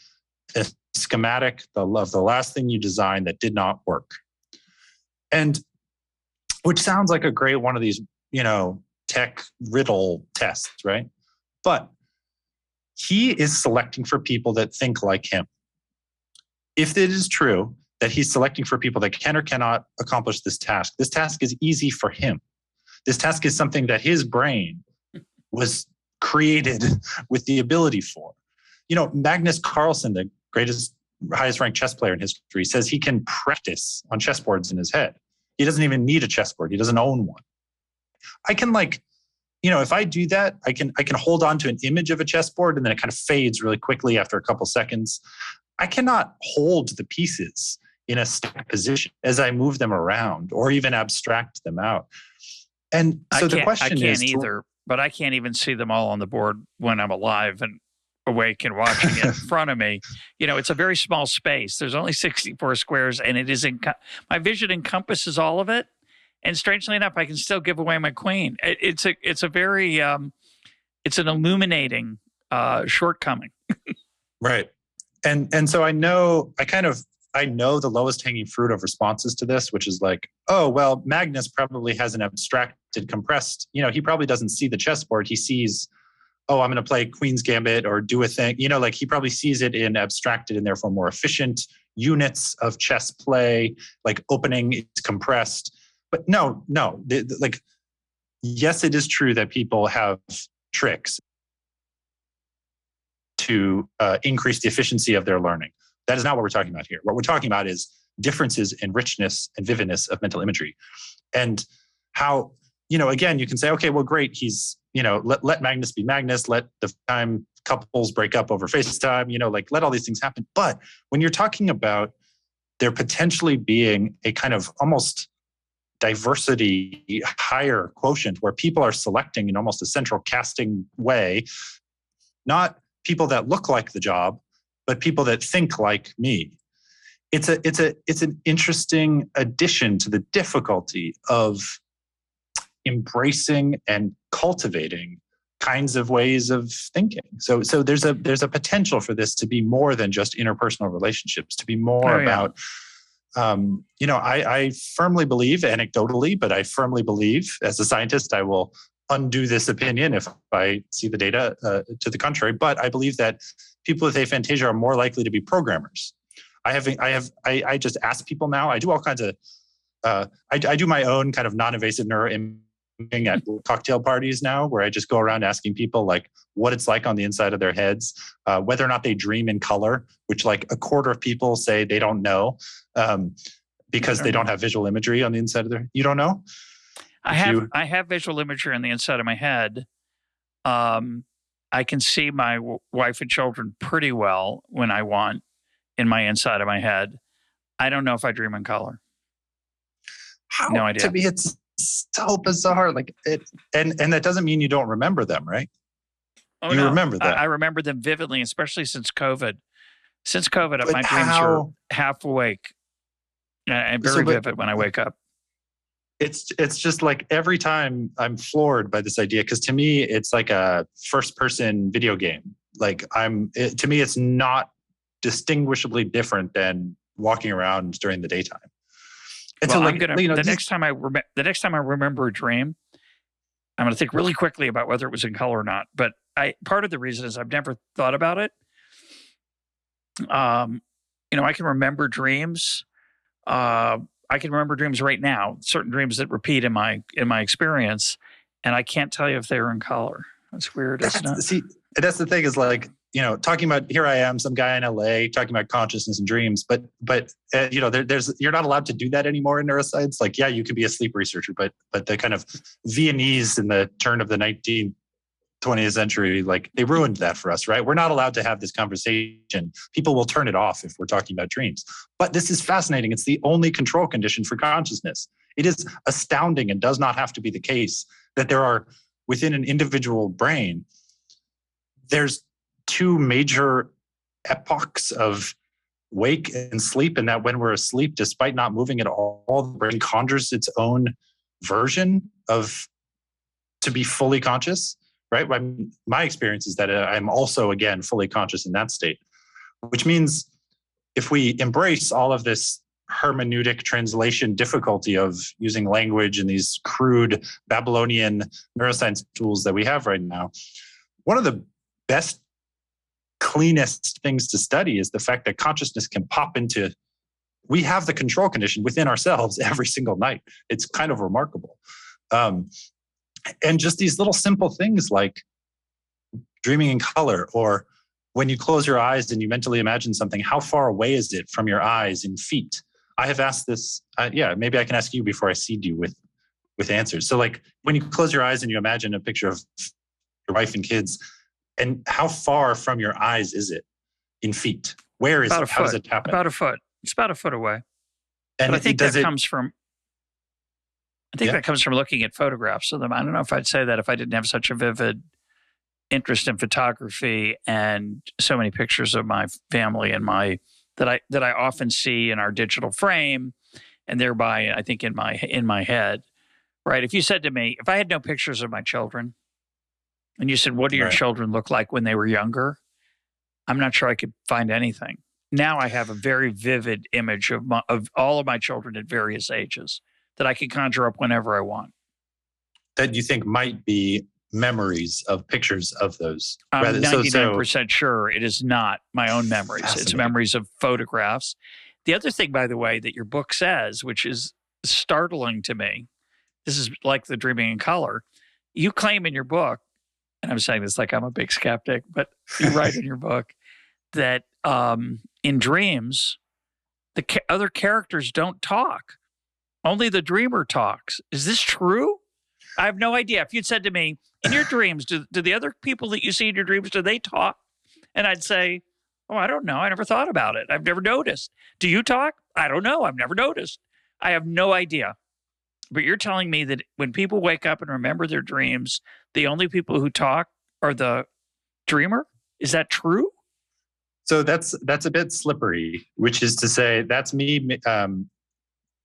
Speaker 2: a schematic of the last thing you designed that did not work. And which sounds like a great one of these, tech riddle tests, right? But he is selecting for people that think like him. If it is true that he's selecting for people that can or cannot accomplish this task is easy for him. This task is something that his brain was created with the ability for. Magnus Carlsen, highest ranked chess player in history, says he can practice on chessboards in his head. He doesn't even need a chessboard. He doesn't own one. I can if I do that, I can hold on to an image of a chessboard and then it kind of fades really quickly after a couple seconds. I cannot hold the pieces in a static position as I move them around or even abstract them out. And so the question is,
Speaker 1: I can't either, but I can't even see them all on the board when I'm alive and awake and watching it in front of me. It's a very small space. There's only 64 squares, and it is my vision encompasses all of it. And strangely enough, I can still give away my queen. It's a very it's an illuminating shortcoming.
Speaker 2: Right. And so I know the lowest hanging fruit of responses to this, which is like, oh, well, Magnus probably has an abstracted, compressed, he probably doesn't see the chessboard. He sees, oh, I'm going to play Queen's Gambit or do a thing, like he probably sees it in abstracted and therefore more efficient units of chess play, like opening is compressed. But no, yes, it is true that people have tricks to increase the efficiency of their learning. That is not what we're talking about here. What we're talking about is differences in richness and vividness of mental imagery. And how, again, you can say, okay, well, great. He's, let Magnus be Magnus, let the time couples break up over FaceTime, let all these things happen. But when you're talking about there potentially being a kind of almost diversity higher quotient where people are selecting in almost a central casting way, not people that look like the job, but people that think like me. It's an interesting addition to the difficulty of embracing and cultivating kinds of ways of thinking. So there's a potential for this to be more than just interpersonal relationships, to be more about I firmly believe anecdotally, but I firmly believe as a scientist, I will undo this opinion if I see the data to the contrary. But I believe that people with aphantasia are more likely to be programmers. I just ask people now. I do all kinds of. I do my own kind of non-invasive neuroimaging at cocktail parties now, where I just go around asking people like what it's like on the inside of their heads, whether or not they dream in color, which like a quarter of people say they don't know because they don't have visual imagery on the inside of their. You don't know?
Speaker 1: I have visual imagery on the inside of my head. I can see my wife and children pretty well when I want in my inside of my head. I don't know if I dream in color. No idea.
Speaker 2: To me, it's so bizarre. Like it, and that doesn't mean you don't remember them, right?
Speaker 1: Oh,
Speaker 2: you remember them.
Speaker 1: I remember them vividly, especially since COVID. Since COVID, but my dreams are half awake and very vivid when I wake up.
Speaker 2: It's just like every time I'm floored by this idea, because to me it's like a first-person video game. Like to me it's not distinguishably different than walking around during the daytime. And
Speaker 1: well, so like, the next time I remember a dream, I'm going to think really quickly about whether it was in color or not. But part of the reason is I've never thought about it. I can remember dreams. I can remember dreams right now, certain dreams that repeat in my experience, and I can't tell you if they were in color. That's weird, isn't it?
Speaker 2: See, that's the thing is like, talking about, here I am, some guy in LA talking about consciousness and dreams, but you're not allowed to do that anymore in neuroscience. Like, yeah, you could be a sleep researcher, but the kind of Viennese in the turn of the 20th century, like they ruined that for us, right? We're not allowed to have this conversation. People will turn it off if we're talking about dreams. But this is fascinating. It's the only control condition for consciousness. It is astounding and does not have to be the case that there are, within an individual brain, there's two major epochs of wake and sleep, and that when we're asleep, despite not moving at all, the brain conjures its own version of to be fully conscious. Right? My experience is that I'm also, again, fully conscious in that state, which means if we embrace all of this hermeneutic translation difficulty of using language and these crude Babylonian neuroscience tools that we have right now, one of the best, cleanest things to study is the fact that consciousness can pop into, we have the control condition within ourselves every single night. It's kind of remarkable. And just these little simple things like dreaming in color or when you close your eyes and you mentally imagine something, how far away is it from your eyes in feet? I have asked this. Maybe I can ask you before I seed you with answers. So like when you close your eyes and you imagine a picture of your wife and kids, and how far from your eyes is it in feet? Where is it? How does it happen?
Speaker 1: About a foot. It's about a foot away.
Speaker 2: And
Speaker 1: but I think that comes from looking at photographs of them. I don't know if I'd say that if I didn't have such a vivid interest in photography and so many pictures of my family and that I often see in our digital frame, and thereby I think in my head, right? If you said to me, if I had no pictures of my children, and you said, what do your children look like when they were younger? I'm not sure I could find anything. Now I have a very vivid image of all of my children at various ages that I can conjure up whenever I want.
Speaker 2: That you think might be memories of pictures of those?
Speaker 1: I'm 99% sure it is not my own memories. It's memories of photographs. The other thing, by the way, that your book says, which is startling to me, this is like the Dreaming in Color. You claim in your book, and I'm saying this like I'm a big skeptic, but you write in your book that in dreams, the other characters don't talk. Only the dreamer talks. Is this true? I have no idea. If you'd said to me, in your dreams, do the other people that you see in your dreams, do they talk? And I'd say, oh, I don't know. I never thought about it. I've never noticed. Do you talk? I don't know. I've never noticed. I have no idea. But you're telling me that when people wake up and remember their dreams, the only people who talk are the dreamer? Is that true?
Speaker 2: So that's a bit slippery, which is to say that's me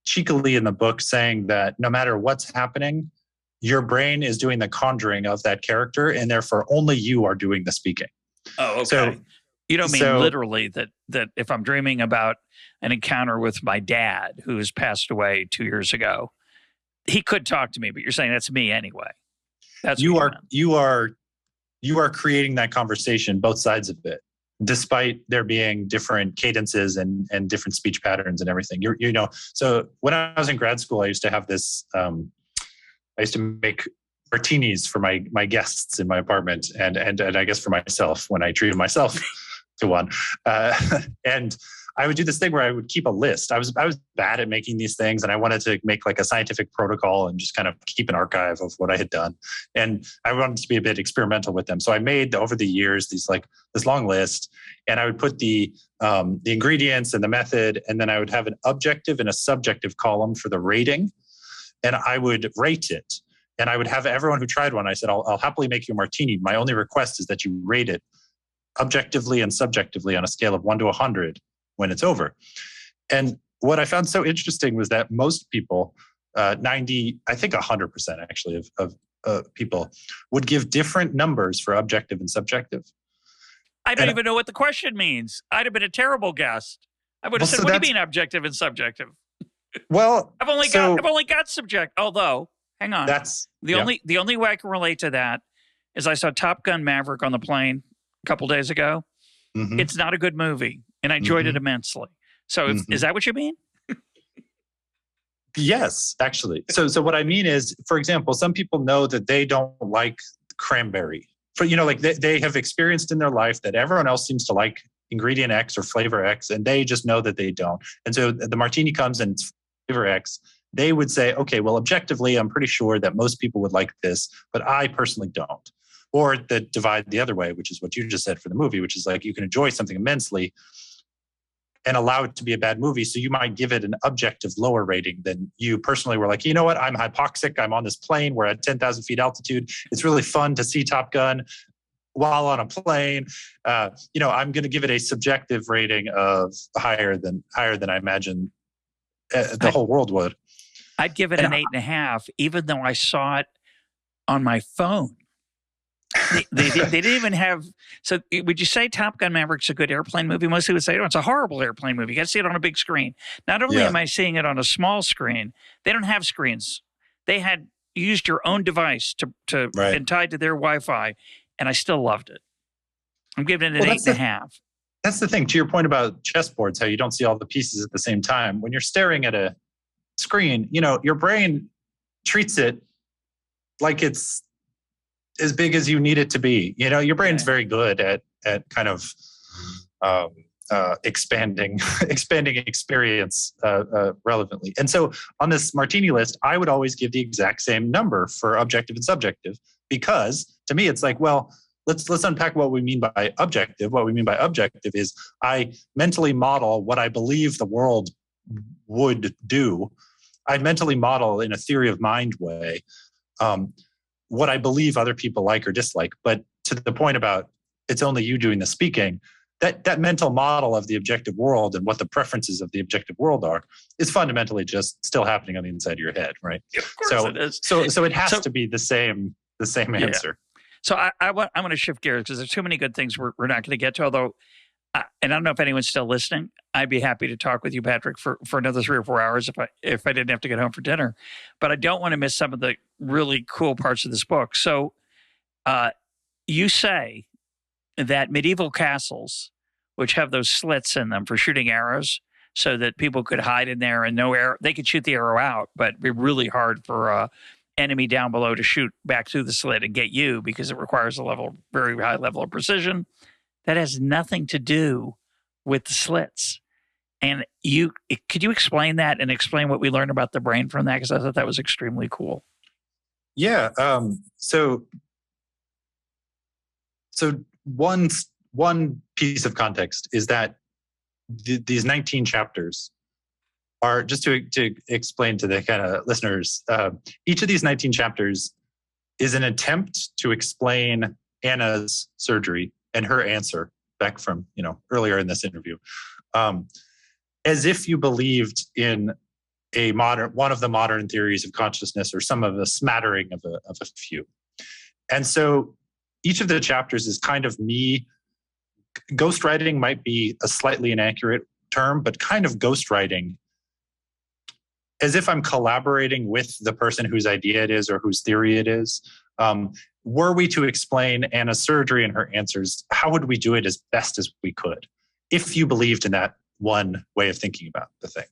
Speaker 2: cheekily in the book saying that no matter what's happening, your brain is doing the conjuring of that character, and therefore only you are doing the speaking.
Speaker 1: Oh, okay. So, you don't mean literally that if I'm dreaming about an encounter with my dad who has passed away 2 years ago, he could talk to me, but you're saying that's me anyway. That's you are creating that conversation, both sides of it, despite there being different cadences and different speech patterns and everything. So when I was in grad school, I used to have this. I used to make martinis for my guests in my apartment, and I guess for myself when I treated myself to one. And I would do this thing where I would keep a list. I was bad at making these things, and I wanted to make like a scientific protocol and just kind of keep an archive of what I had done. And I wanted to be a bit experimental with them. So I made over the years this long list, and I would put the ingredients and the method, and then I would have an objective and a subjective column for the rating. And I would rate it. And I would have everyone who tried one, I said, I'll happily make you a martini. My only request is that you rate it objectively and subjectively on a scale of 1 to 100 when it's over. And what I found so interesting was that most people, 90, I think 100% actually of people would give different numbers for objective and subjective. I don't even know what the question means. I'd have been a terrible guest. I would have said, what do you mean objective and subjective?
Speaker 2: Well,
Speaker 1: I've only got subject. Although, hang on, that's the only way I can relate to that is I saw Top Gun Maverick on the plane a couple days ago. Mm-hmm. It's not a good movie, and I enjoyed it immensely. So, is that what you mean?
Speaker 2: Yes, actually. So what I mean is, for example, some people know that they don't like cranberry. They have experienced in their life that everyone else seems to like ingredient X or flavor X, and they just know that they don't. And so the martini comes and it's flavor X. They would say, okay, well, objectively, I'm pretty sure that most people would like this, but I personally don't. Or the divide the other way, which is what you just said for the movie, which is like you can enjoy something immensely and allow it to be a bad movie. So you might give it an objective lower rating than you personally were like, you know what, I'm hypoxic. I'm on this plane. We're at 10,000 feet altitude. It's really fun to see Top Gun while on a plane. I'm going to give it a subjective rating of higher than I imagine the whole world would.
Speaker 1: I'd give it an 8.5, even though I saw it on my phone. They didn't even have. So, would you say Top Gun Maverick's a good airplane movie? Most people would say, "Oh, it's a horrible airplane movie. You got to see it on a big screen." Not only am I seeing it on a small screen, they don't have screens. They had used your own device to and tied to their Wi-Fi, and I still loved it. I'm giving it an 8.5.
Speaker 2: That's the thing. To your point about chessboards, how you don't see all the pieces at the same time. When you're staring at a screen, your brain treats it like it's as big as you need it to be. Your brain's very good at kind of expanding experience relevantly. And so on this martini list, I would always give the exact same number for objective and subjective, because to me it's like, well, let's unpack what we mean by objective. What we mean by objective is I mentally model what I believe the world would do. I mentally model in a theory of mind way what I believe other people like or dislike. But to the point about it's only you doing the speaking, that mental model of the objective world and what the preferences of the objective world are is fundamentally just still happening on the inside of your head, right?
Speaker 1: Of course it is.
Speaker 2: So it has to be the same answer.
Speaker 1: So I'm going to shift gears because there's too many good things we're not going to get to. Although, and I don't know if anyone's still listening, I'd be happy to talk with you, Patrick, for another 3 or 4 hours if I didn't have to get home for dinner. But I don't want to miss some of the really cool parts of this book. So you say that medieval castles, which have those slits in them for shooting arrows, so that people could hide in there and no arrow, they could shoot the arrow out, but it'd be really hard for enemy down below to shoot back through the slit and get you because it requires very high level of precision. That has nothing to do with the slits. And could you explain that and explain what we learned about the brain from that? Because I thought that was extremely cool.
Speaker 2: Yeah. So one piece of context is that these 19 chapters are, just to explain to the kind of listeners, each of these 19 chapters is an attempt to explain Anna's surgery and her answer back from, earlier in this interview, as if you believed in one of the modern theories of consciousness, or some of a smattering of a few. And so each of the chapters is kind of me. Ghostwriting might be a slightly inaccurate term, but kind of ghostwriting as if I'm collaborating with the person whose idea it is or whose theory it is. Were we to explain Anna's surgery and her answers, how would we do it as best as we could, if you believed in that one way of thinking about the thing?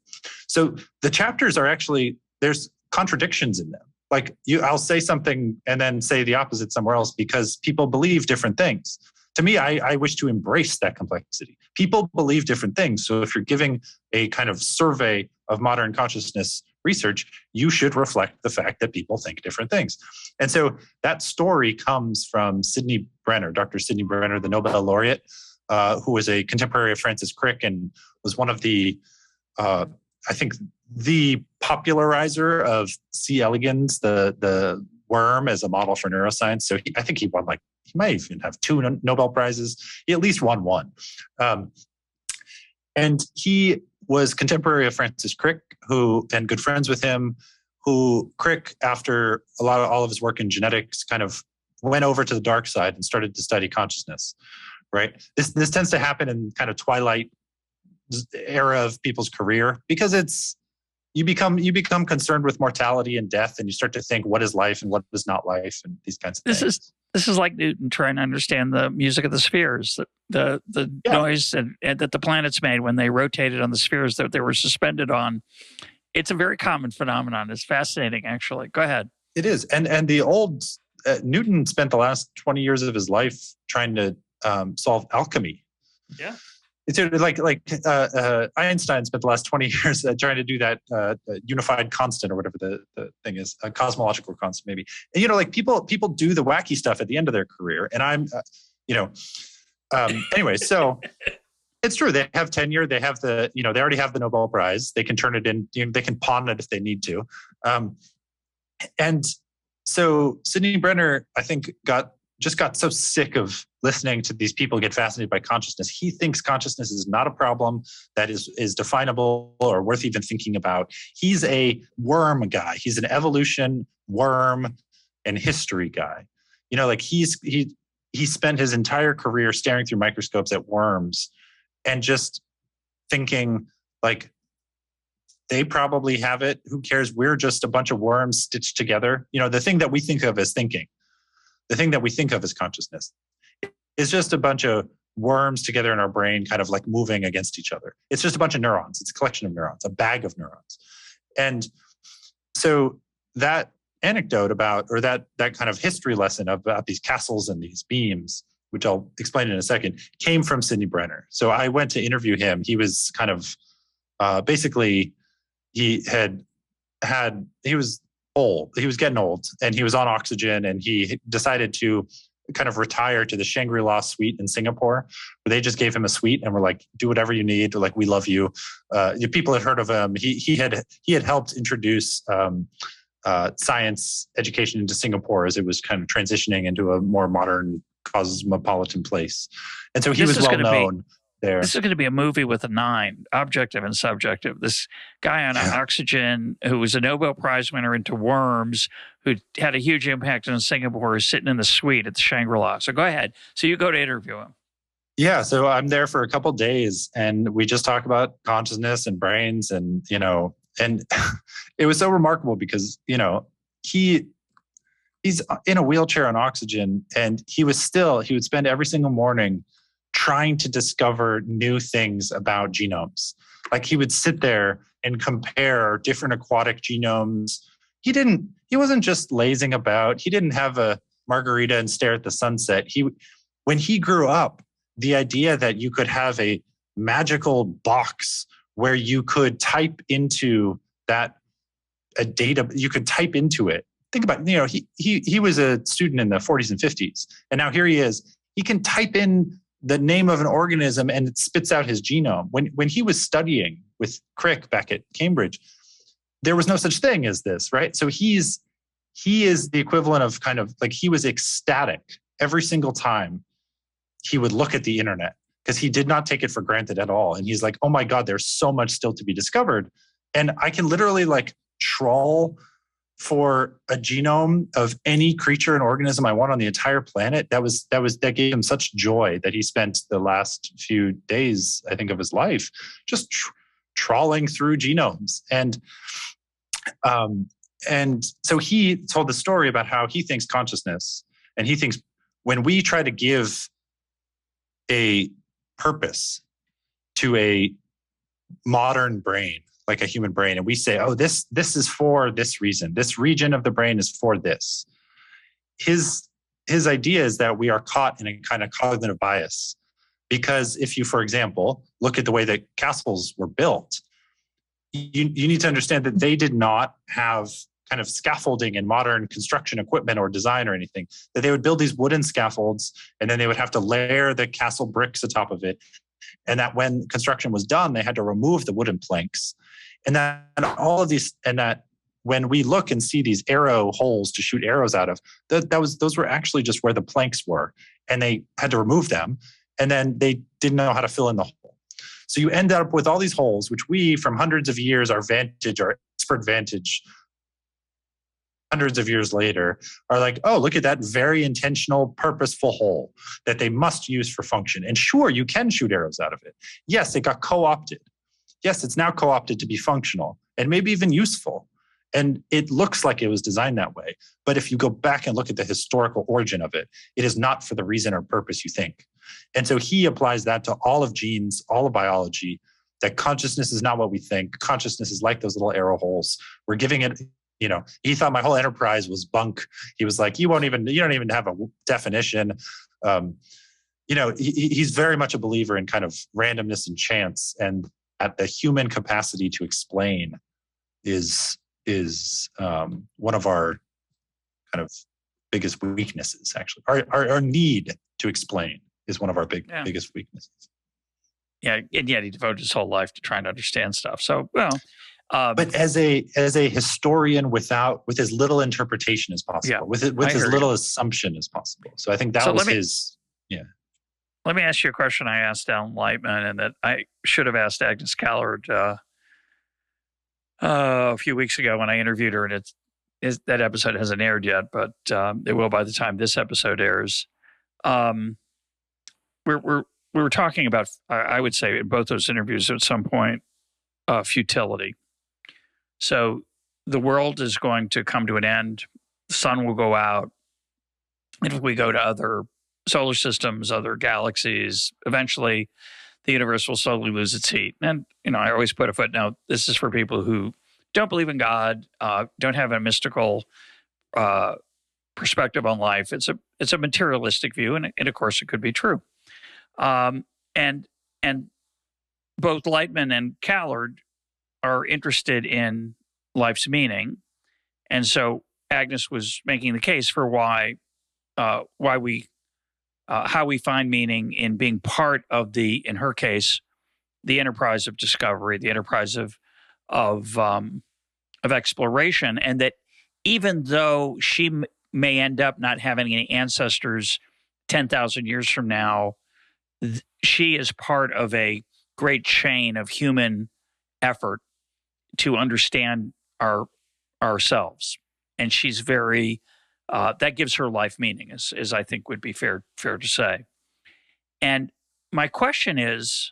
Speaker 2: So the chapters are actually, there's contradictions in them. Like I'll say something and then say the opposite somewhere else because people believe different things. To me, I wish to embrace that complexity. People believe different things. So if you're giving a kind of survey of modern consciousness research, you should reflect the fact that people think different things. And so that story comes from Sidney Brenner, Dr. Sidney Brenner, the Nobel laureate, who was a contemporary of Francis Crick and was one of the, I think, the popularizer of C. elegans, the worm, as a model for neuroscience. So I think he won he might even have 2 Nobel Prizes. He at least won 1. And he was contemporary of Francis Crick, and good friends with him, who Crick, after all of his work in genetics, kind of went over to the dark side and started to study consciousness, right? This tends to happen in kind of twilight era of people's career, because you become concerned with mortality and death, and you start to think, what is life and what is not life, and these kinds of things.
Speaker 1: This is like Newton trying to understand the music of the spheres, the noise and that the planets made when they rotated on the spheres that they were suspended on. It's a very common phenomenon. It's fascinating, actually. Go ahead. It is.
Speaker 2: And the old Newton spent the last 20 years of his life trying to solve alchemy.
Speaker 1: Yeah.
Speaker 2: It's like Einstein spent the last 20 years trying to do that unified constant, or whatever the thing is, a cosmological constant maybe. And people do the wacky stuff at the end of their career, and I'm, anyway. So it's true. They have tenure. They have they already have the Nobel Prize. They can turn it in. They can pawn it if they need to. And so Sidney Brenner, I think, got so sick of listening to these people get fascinated by consciousness. He thinks consciousness is not a problem that is definable or worth even thinking about. He's a worm guy. He's an evolution, worm, and history guy. He spent his entire career staring through microscopes at worms and just thinking, they probably have it. Who cares? We're just a bunch of worms stitched together. The thing that we think of as thinking, the thing that we think of as consciousness, is just a bunch of worms together in our brain, kind of moving against each other. It's just a bunch of neurons. It's a collection of neurons, a bag of neurons. And so that anecdote about, or that kind of history lesson about these castles and these beams which I'll explain in a second, came from Sidney Brenner. So I went to interview him. He was kind of basically he was old. He was getting old, and he was on oxygen, and he decided to kind of retire to the Shangri-La suite in Singapore, where they just gave him a suite and were like, do whatever you need. Like, we love you. People had heard of him. He had helped introduce science education into Singapore as it was kind of transitioning into a more modern cosmopolitan place. And so he was well known there.
Speaker 1: This is going to be a movie with a 9, objective and subjective. This guy on oxygen who was a Nobel Prize winner into worms, who had a huge impact in Singapore, is sitting in the suite at the Shangri-La. So go ahead. So you go to interview him. Yeah.
Speaker 2: So I'm there for a couple of days, and we just talk about consciousness and brains, and, and it was so remarkable because, he's in a wheelchair on oxygen, and he would spend every single morning trying to discover new things about genomes. Like, he would sit there and compare different aquatic genomes. He wasn't just lazing about. He didn't have a margarita and stare at the sunset. When he grew up, the idea that you could have a magical box where you could type into data, you could type into it. Think about, he was a student in the 40s and 50s, and now here he is. He can type in the name of an organism and it spits out his genome. When he was studying with Crick back at Cambridge, there was no such thing as this, right? So he is the equivalent of kind of like, he was ecstatic every single time he would look at the internet, because he did not take it for granted at all. And he's like, oh my God, there's so much still to be discovered. And I can literally like trawl for a genome of any creature and organism I want on the entire planet. That gave him such joy that he spent the last few days, I think, of his life just trawling through genomes. And so he told the story about how he thinks consciousness, and he thinks when we try to give a purpose to a modern brain, like a human brain, and we say, oh, this is for this reason. This region of the brain is for this. His idea is that we are caught in a kind of cognitive bias. Because if you, for example, look at the way that castles were built, you need to understand that they did not have kind of scaffolding and modern construction equipment or design or anything. That they would build these wooden scaffolds, and then they would have to layer the castle bricks atop of it. And that when construction was done, they had to remove the wooden planks. And that when we look and see these arrow holes to shoot arrows out of, those were actually just where the planks were, and they had to remove them, and then they didn't know how to fill in the hole. So you end up with all these holes, which we, from hundreds of years, our expert vantage, hundreds of years later, are like, oh, look at that very intentional, purposeful hole that they must use for function. And sure, you can shoot arrows out of it. Yes, it got co-opted. Yes, it's now co-opted to be functional and maybe even useful. And it looks like it was designed that way. But if you go back and look at the historical origin of it, it is not for the reason or purpose you think. And so he applies that to all of genes, all of biology, that consciousness is not what we think. Consciousness is like those little arrow holes. We're giving it, he thought my whole enterprise was bunk. He was like, you don't even have a definition. He's very much a believer in kind of randomness and chance, and at the human capacity to explain is one of our kind of biggest weaknesses, actually. Our need to explain is one of our biggest weaknesses.
Speaker 1: Yeah, and yet he devoted his whole life to trying to understand stuff. So,
Speaker 2: but as a historian, with as little interpretation as possible, with as little assumption as possible. So I think that was his. Yeah.
Speaker 1: Let me ask you a question I asked Alan Lightman, and that I should have asked Agnes Callard a few weeks ago when I interviewed her, and that episode hasn't aired yet, but it will by the time this episode airs. We were talking about, I would say, in both those interviews at some point, futility. So the world is going to come to an end. The sun will go out. And if we go to other solar systems, other galaxies, eventually the universe will slowly lose its heat. And, I always put a footnote. This is for people who don't believe in God, don't have a mystical perspective on life. It's a materialistic view, and of course it could be true. And both Lightman and Callard are interested in life's meaning, and so Agnes was making the case for how we find meaning in being part of in her case, the enterprise of discovery, the enterprise of exploration, and that even though she may end up not having any ancestors 10,000 years from now, she is part of a great chain of human effort to understand ourselves, and she's very that gives her life meaning, as I think would be fair to say. And my question is,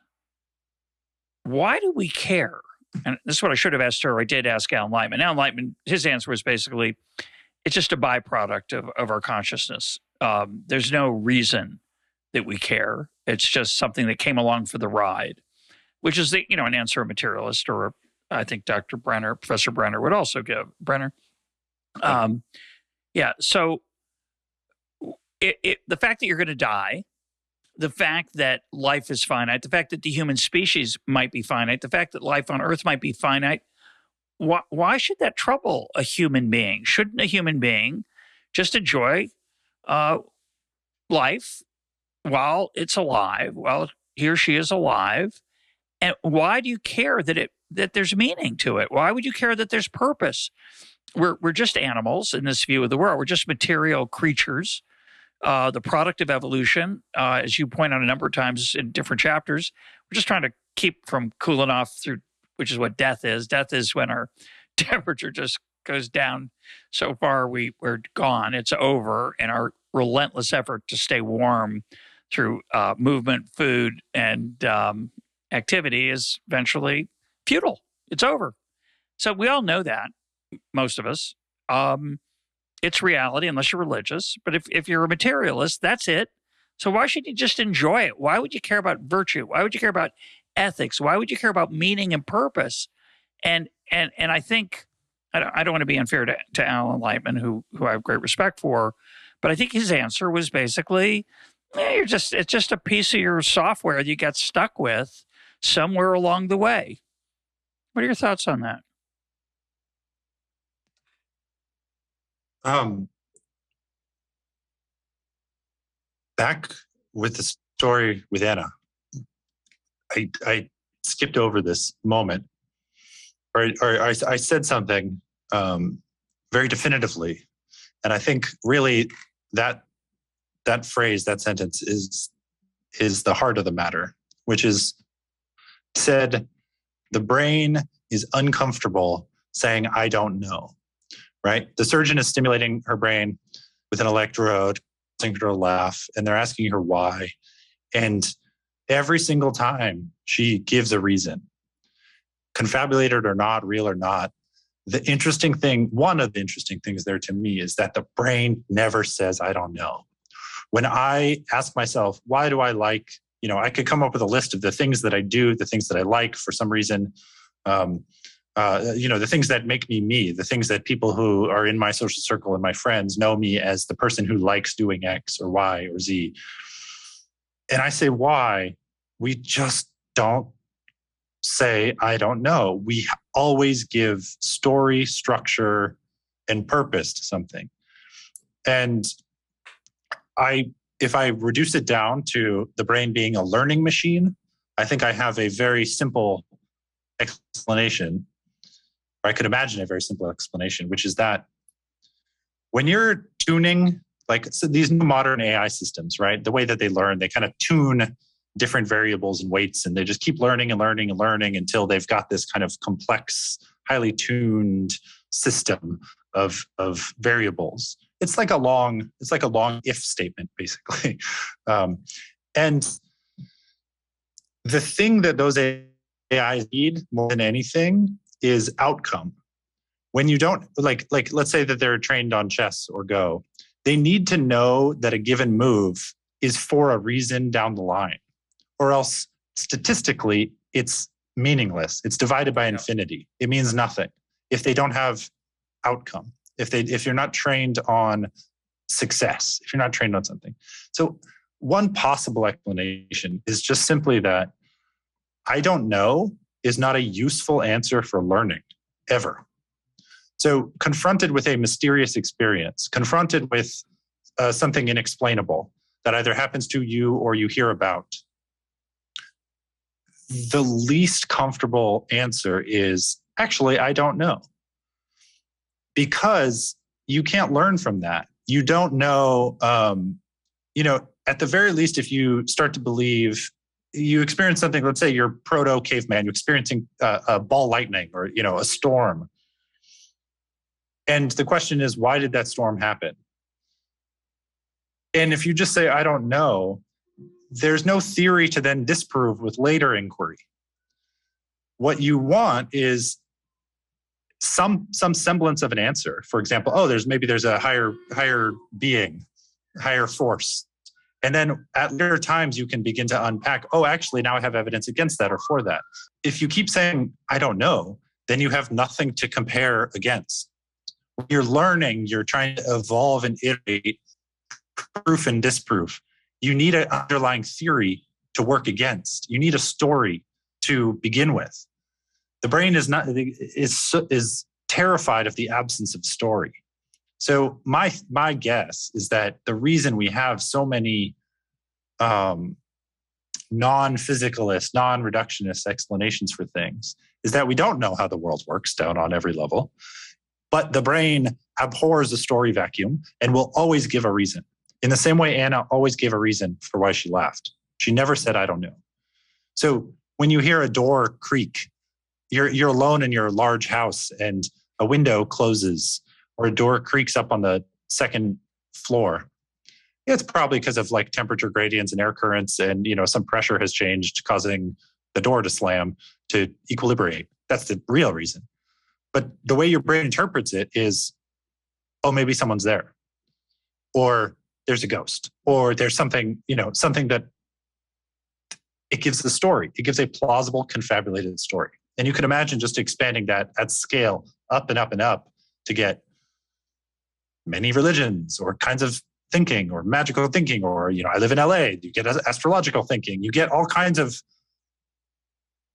Speaker 1: why do we care? And this is what I should have asked her. I did ask Alan Lightman. Alan Lightman, his answer was basically, it's just a byproduct of our consciousness. There's no reason that we care. It's just something that came along for the ride, which is an answer a materialist, or I think Professor Brenner would also give. Brenner. Yeah. So the fact that you're going to die, the fact that life is finite, the fact that the human species might be finite, the fact that life on Earth might be finite, why should that trouble a human being? Shouldn't a human being just enjoy life while it's alive, while he or she is alive? And why do you care that there's meaning to it? Why would you care that there's purpose? We're just animals in this view of the world. We're just material creatures. The product of evolution, as you point out a number of times in different chapters, we're just trying to keep from cooling off through, which is what death is. Death is when our temperature just goes down so far we're gone. It's over, and our relentless effort to stay warm through movement, food, and activity is eventually futile. It's over. So we all know that, most of us. It's reality unless you're religious. But if you're a materialist, that's it. So why should you just enjoy it? Why would you care about virtue? Why would you care about ethics? Why would you care about meaning and purpose? And I think, I don't want to be unfair to Alan Lightman, who I have great respect for, but I think his answer was basically, it's just a piece of your software you got stuck with somewhere along the way. What are your thoughts on that?
Speaker 2: Back with the story with Anna, I skipped over this moment, or I said something very definitively, and I think really that phrase, that sentence is the heart of the matter, which is said, the brain is uncomfortable saying, I don't know. Right? The surgeon is stimulating her brain with an electrode, causing her to laugh, and they're asking her why. And every single time she gives a reason, confabulated or not, real or not. The interesting thing, one of the interesting things there to me, is that the brain never says, I don't know. When I ask myself, why do I like, I could come up with a list of the things that I do, the things that I like for some reason, the things that make me me, the things that people who are in my social circle and my friends know me as the person who likes doing X or Y or Z. And I say, why? We just don't say, I don't know. We always give story, structure, and purpose to something. And if I reduce it down to the brain being a learning machine, I think I have a very simple explanation. Or I could imagine a very simple explanation, which is that when you're tuning, these new modern AI systems, right? The way that they learn, they kind of tune different variables and weights, and they just keep learning and learning and learning until they've got this kind of complex, highly tuned system of variables. It's like a long if statement, basically. And the thing that those AIs need more than anything is outcome. When you don't, let's say that they're trained on chess or Go, they need to know that a given move is for a reason down the line, or else statistically it's meaningless. It's divided by infinity. It means nothing if they don't have outcome. If you're not trained on success, if you're not trained on something. So one possible explanation is just simply that I don't know is not a useful answer for learning ever. So confronted with a mysterious experience, confronted with something inexplainable that either happens to you or you hear about, the least comfortable answer is, actually, I don't know. Because you can't learn from that. You don't know, at the very least, if you start to believe, you experience something, let's say you're proto-caveman, you're experiencing a ball lightning or, a storm. And the question is, why did that storm happen? And if you just say, I don't know, there's no theory to then disprove with later inquiry. What you want is some semblance of an answer. For example, there's a higher being, higher force. And then at later times, you can begin to unpack, actually, now I have evidence against that or for that. If you keep saying, I don't know, then you have nothing to compare against. When you're learning, you're trying to evolve and iterate, proof and disproof. You need an underlying theory to work against. You need a story to begin with. The brain is terrified of the absence of story. So my guess is that the reason we have so many non-physicalist, non-reductionist explanations for things is that we don't know how the world works down on every level. But the brain abhors a story vacuum and will always give a reason. In the same way Anna always gave a reason for why she laughed. She never said, I don't know. So when you hear a door creak, you're alone in your large house and a window closes or a door creaks up on the second floor. It's probably because of like temperature gradients and air currents and some pressure has changed, causing the door to slam to equilibrate. That's the real reason. But the way your brain interprets it is, maybe someone's there, or there's a ghost, or there's something, something that it gives a story. It gives a plausible, confabulated story. And you can imagine just expanding that at scale up and up and up to get many religions or kinds of thinking or magical thinking, or, I live in LA, you get astrological thinking, you get all kinds of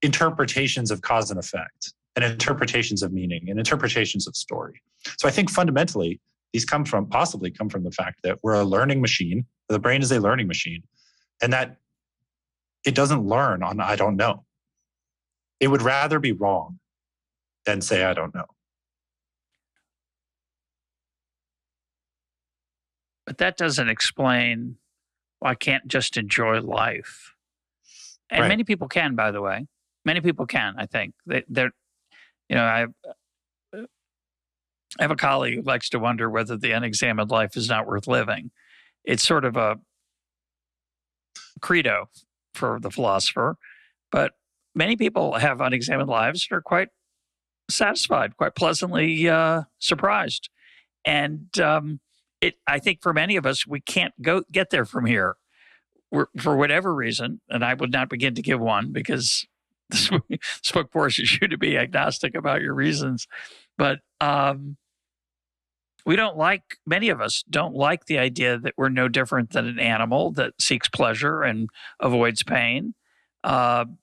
Speaker 2: interpretations of cause and effect and interpretations of meaning and interpretations of story. So I think fundamentally, these possibly come from the fact that we're a learning machine. The brain is a learning machine, and that it doesn't learn on I don't know. It would rather be wrong than say I don't know.
Speaker 1: But that doesn't explain why I can't just enjoy life. And
Speaker 2: Right.
Speaker 1: Many people can, by the way. Many people can, I think. I have a colleague who likes to wonder whether the unexamined life is not worth living. It's sort of a credo for the philosopher, but many people have unexamined lives that are quite satisfied, quite pleasantly surprised. And I think for many of us, we can't get there from here for whatever reason. And I would not begin to give one because this book forces you to be agnostic about your reasons. But many of us don't like the idea that we're no different than an animal that seeks pleasure and avoids pain. And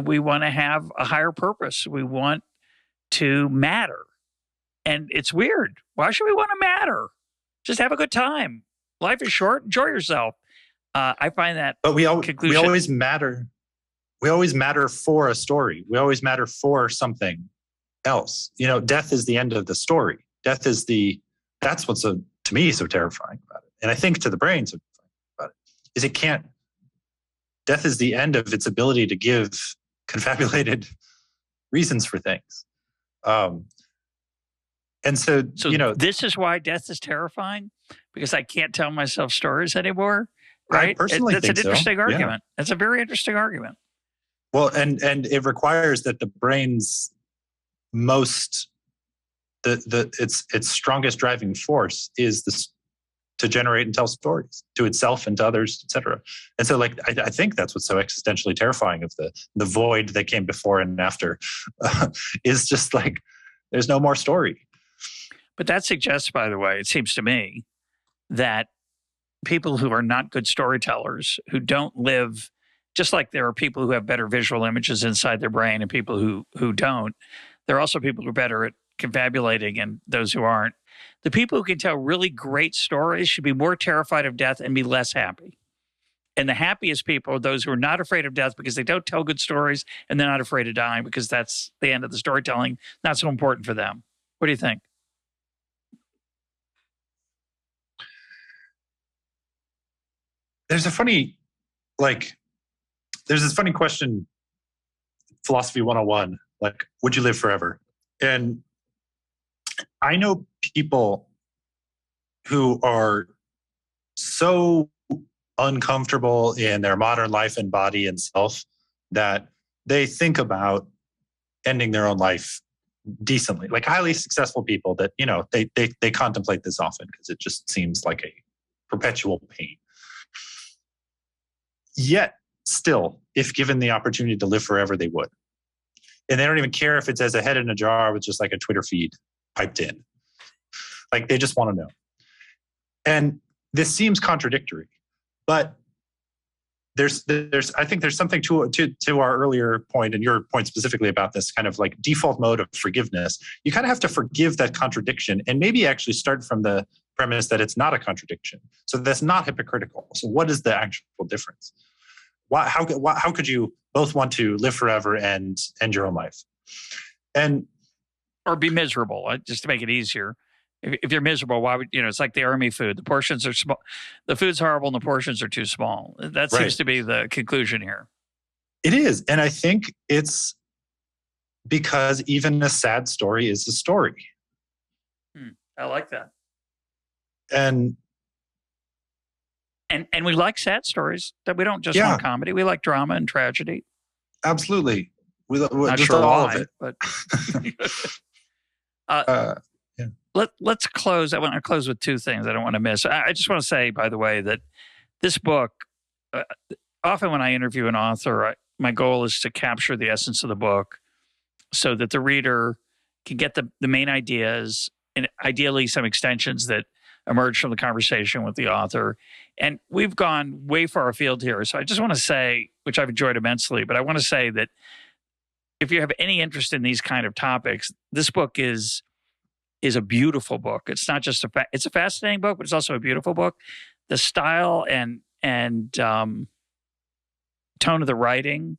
Speaker 1: we want to have a higher purpose. We want to matter. And it's weird. Why should we want to matter? Just have a good time. Life is short. Enjoy yourself. I find that
Speaker 2: But we
Speaker 1: conclusion.
Speaker 2: always matter. We always matter for a story. We always matter for something else. Death is the end of the story. That's what's to me so terrifying about it. And I think to the brain so terrifying about it is death is the end of its ability to give confabulated reasons for things. And so
Speaker 1: this is why death is terrifying, because I can't tell myself stories anymore. Right?
Speaker 2: I personally
Speaker 1: that's
Speaker 2: think
Speaker 1: an interesting
Speaker 2: so.
Speaker 1: argument.
Speaker 2: Yeah.
Speaker 1: That's a very interesting argument.
Speaker 2: Well, and it requires that the brain's its strongest driving force is to generate and tell stories to itself and to others, etc. And so, I think that's what's so existentially terrifying of the void that came before and after is just there's no more story.
Speaker 1: But that suggests, by the way, it seems to me, that people who are not good storytellers, who don't live, just like there are people who have better visual images inside their brain and people who don't, there are also people who are better at confabulating and those who aren't. The people who can tell really great stories should be more terrified of death and be less happy. And the happiest people are those who are not afraid of death because they don't tell good stories, and they're not afraid of dying because that's the end of the storytelling. Not so important for them. What do you think?
Speaker 2: There's this funny question, Philosophy 101, like, would you live forever? And I know people who are so uncomfortable in their modern life and body and self that they think about ending their own life decently, like highly successful people that, they contemplate this often because it just seems like a perpetual pain. Yet, still, if given the opportunity to live forever, they would. And they don't even care if it's as a head in a jar with just like a Twitter feed piped in. Like, they just want to know. And this seems contradictory, but I think there's something to our earlier point and your point specifically about this kind of like default mode of forgiveness. You kind of have to forgive that contradiction and maybe actually start from the premise that it's not a contradiction. So that's not hypocritical. So what is the actual difference? How could you both want to live forever and end your own life?
Speaker 1: Or be miserable, just to make it easier. If you're miserable, why would, it's like the army food. The portions are small. The food's horrible and the portions are too small. That seems to be the conclusion here.
Speaker 2: It is. And I think it's because even a sad story is a story.
Speaker 1: I like that.
Speaker 2: And
Speaker 1: we like sad stories. That we don't just want comedy. We like drama and tragedy.
Speaker 2: Absolutely. We
Speaker 1: not
Speaker 2: just
Speaker 1: sure
Speaker 2: all
Speaker 1: why,
Speaker 2: of it.
Speaker 1: But let's close. I want to close with two things I don't want to miss. I just want to say, by the way, that this book, often when I interview an author, my goal is to capture the essence of the book so that the reader can get the main ideas and ideally some extensions that emerge from the conversation with the author. And we've gone way far afield here. So I just want to say, which I've enjoyed immensely, but I want to say that if you have any interest in these kind of topics, this book is a beautiful book. It's not just it's a fascinating book, but it's also a beautiful book. The style and tone of the writing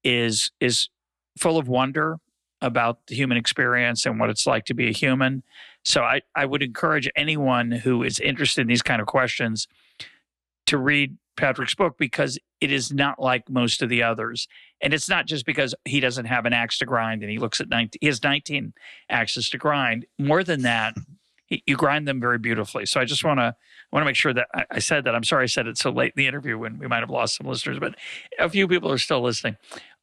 Speaker 1: is full of wonder about the human experience and what it's like to be a human. So I would encourage anyone who is interested in these kind of questions to read Patrick's book, because it is not like most of the others. And it's not just because he doesn't have an axe to grind and he looks at he has 19 axes to grind. More than that, you grind them very beautifully. So I just want to make sure that I said that. I'm sorry I said it so late in the interview when we might have lost some listeners, but a few people are still listening.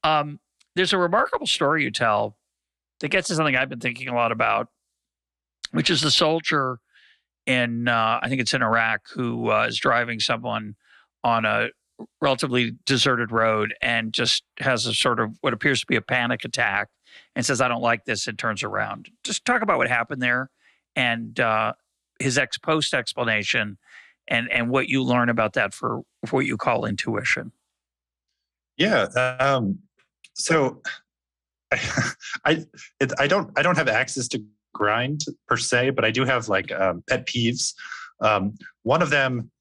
Speaker 1: There's a remarkable story you tell that gets to something I've been thinking a lot about, which is the soldier in, I think it's in Iraq, who is driving someone on a relatively deserted road and just has a sort of what appears to be a panic attack and says, "I don't like this," and turns around. Just talk about what happened there and his ex-post explanation and what you learn about that for what you call intuition.
Speaker 2: Yeah. So I don't have access to grind per se, but I do have like pet peeves. One of them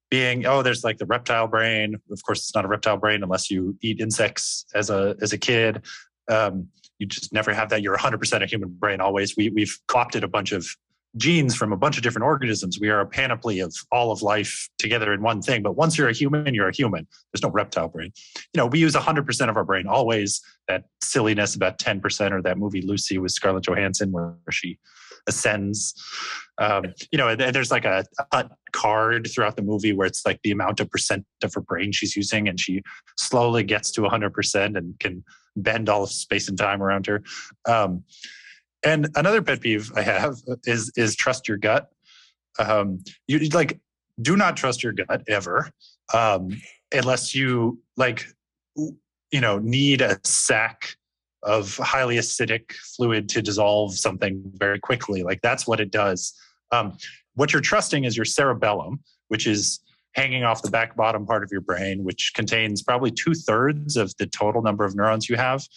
Speaker 2: being, there's like the reptile brain. Of course, it's not a reptile brain unless you eat insects as a kid. You just never have that. You're 100% a human brain always. We've co-opted a bunch of genes from a bunch of different organisms. We are a panoply of all of life together in one thing. But once you're a human, you're a human. There's no reptile brain. We use 100% of our brain always. That silliness about 10%, or that movie Lucy with Scarlett Johansson where she ascends. And there's like a card throughout the movie where it's like the amount of percent of her brain she's using, and she slowly gets to 100% and can bend all of space and time around her. And another pet peeve I have is trust your gut. You do not trust your gut ever, unless you need a sack of highly acidic fluid to dissolve something very quickly. Like, that's what it does. What you're trusting is your cerebellum, which is hanging off the back bottom part of your brain, which contains probably 2/3 of the total number of neurons you have.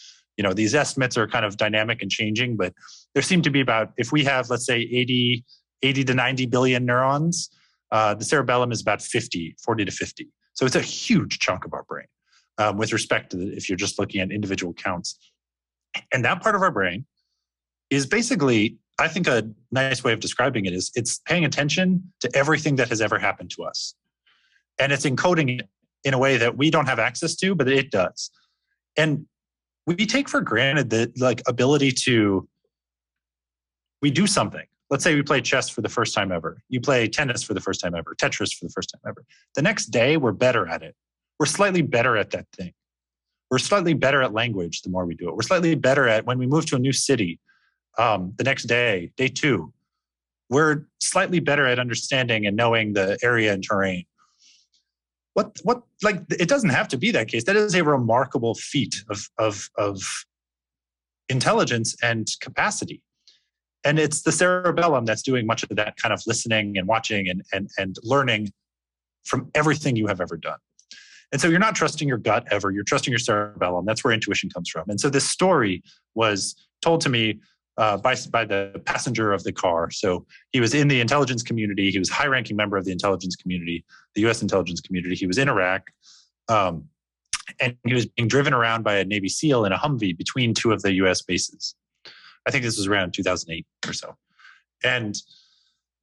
Speaker 2: These estimates are kind of dynamic and changing, but there seem to be about, if we have, let's say, 80 to 90 billion neurons, the cerebellum is about 40 to 50. So it's a huge chunk of our brain with respect to if you're just looking at individual counts. And that part of our brain is basically, I think a nice way of describing it is it's paying attention to everything that has ever happened to us. And it's encoding it in a way that we don't have access to, but it does. And we take for granted the ability to, we do something. Let's say we play chess for the first time ever. You play tennis for the first time ever, Tetris for the first time ever. The next day, we're better at it. We're slightly better at that thing. We're slightly better at language the more we do it. We're slightly better at when we move to a new city, the next day, day 2, we're slightly better at understanding and knowing the area and terrain. It doesn't have to be that case. That is a remarkable feat of intelligence and capacity. And it's the cerebellum that's doing much of that kind of listening and watching and learning from everything you have ever done. And so you're not trusting your gut ever. You're trusting your cerebellum. That's where intuition comes from. And so this story was told to me by the passenger of the car. So he was in the intelligence community. He was a high-ranking member of the intelligence community, the U.S. intelligence community. He was in Iraq. And he was being driven around by a Navy SEAL in a Humvee between 2 of the U.S. bases. I think this was around 2008 or so. And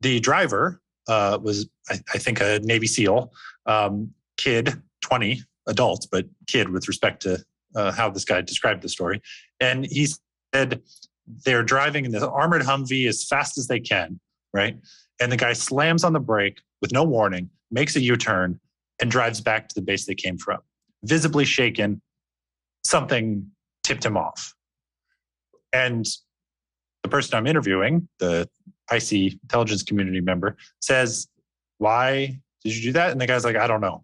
Speaker 2: the driver was, I think, a Navy SEAL, kid, 20, adult, but kid with respect to how this guy described the story. And he said they're driving in this armored Humvee as fast as they can, right? And the guy slams on the brake with no warning, makes a U-turn, and drives back to the base they came from. Visibly shaken, something tipped him off. And the person I'm interviewing, the IC intelligence community member, says, "Why did you do that?" And the guy's like, "I don't know."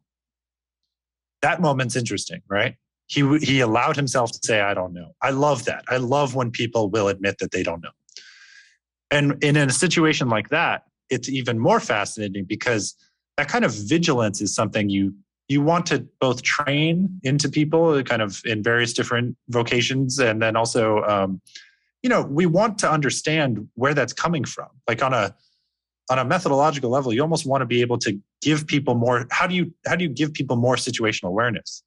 Speaker 2: That moment's interesting, right? He allowed himself to say, "I don't know." I love that. I love when people will admit that they don't know. And in a situation like that, it's even more fascinating because that kind of vigilance is something you want to both train into people kind of in various different vocations. And then also, we want to understand where that's coming from. Like on a methodological level, you almost want to be able to give people more. How do you give people more situational awareness?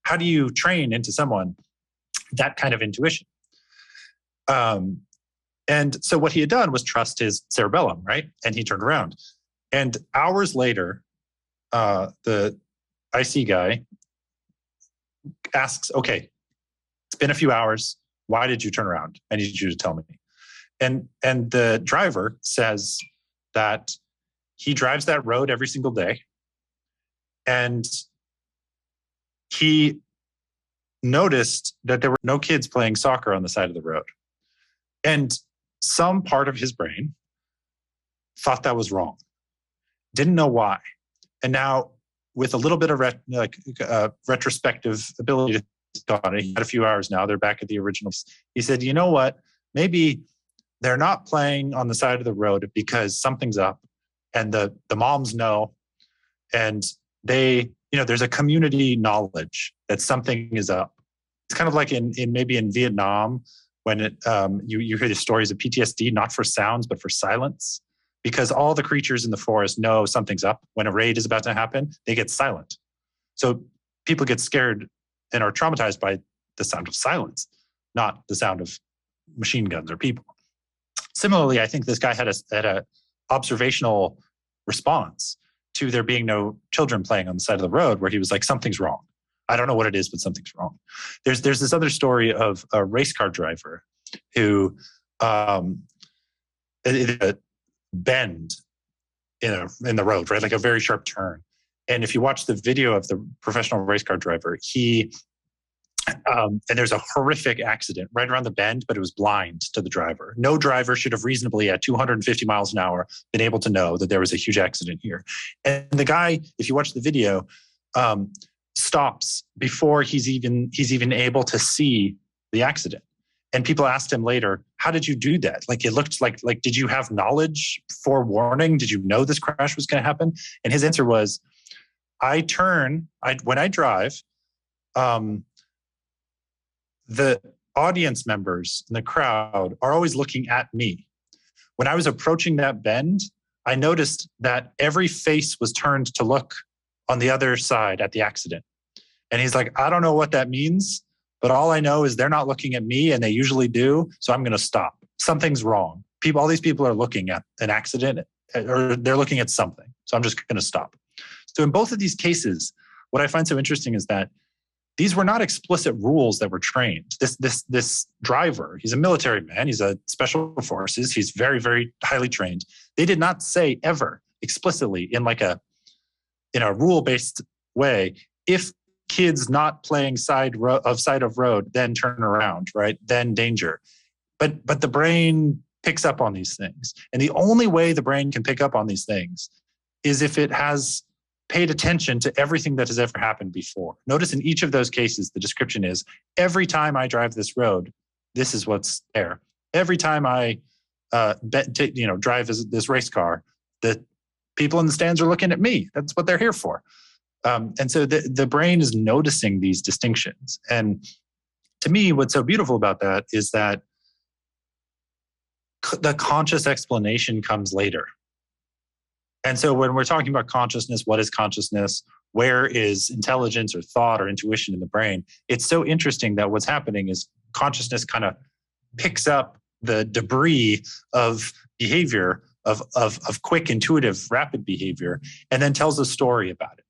Speaker 2: How do you train into someone that kind of intuition? And so what he had done was trust his cerebellum, right? And he turned around. And hours later, the IC guy asks, "Okay, it's been a few hours. Why did you turn around? I need you to tell me." And the driver says that he drives that road every single day. And he noticed that there were no kids playing soccer on the side of the road. And some part of his brain thought that was wrong, didn't know why. And now, with a little bit of retrospective ability to thought, he had a few hours now, they're back at the original. He said, "You know what? Maybe they're not playing on the side of the road because something's up, and the moms know, and they, there's a community knowledge that something is up." It's kind of like in Vietnam when you hear the stories of PTSD, not for sounds but for silence, because all the creatures in the forest know something's up. When a raid is about to happen, they get silent. So people get scared and are traumatized by the sound of silence, not the sound of machine guns or people. Similarly, I think this guy had a observational response to there being no children playing on the side of the road, where he was like, "Something's wrong. I don't know what it is, but something's wrong." There's this other story of a race car driver who bend in the road, right? Like a very sharp turn. And if you watch the video of the professional race car driver, and there's a horrific accident right around the bend, but it was blind to the driver. No driver should have reasonably at 250 miles an hour been able to know that there was a huge accident here. And the guy, if you watch the video, stops before he's even able to see the accident. And people asked him later, how did you do that? Like, it looked like did you have knowledge forewarning? Did you know this crash was going to happen? And his answer was, when I drive, the audience members in the crowd are always looking at me. When I was approaching that bend, I noticed that every face was turned to look on the other side at the accident. And he's like, I don't know what that means, but all I know is they're not looking at me, and they usually do. So I'm going to stop. Something's wrong. All these people are looking at an accident, or they're looking at something. So I'm just going to stop. So in both of these cases, what I find so interesting is that these were not explicit rules that were trained. This driver, he's a military man. He's a special forces. He's very, very highly trained. They did not say ever explicitly in a rule-based way, if kids not playing side of road, then turn around, right? Then danger. But the brain picks up on these things. And the only way the brain can pick up on these things is if it has paid attention to everything that has ever happened before. Notice in each of those cases, the description is, every time I drive this road, this is what's there. Every time I drive this race car, the people in the stands are looking at me. That's what they're here for. And so the brain is noticing these distinctions. And to me, what's so beautiful about that is that the conscious explanation comes later. And so when we're talking about consciousness, what is consciousness? Where is intelligence or thought or intuition in the brain? It's so interesting that what's happening is consciousness kind of picks up the debris of behavior, of quick, intuitive, rapid behavior, and then tells a story about it.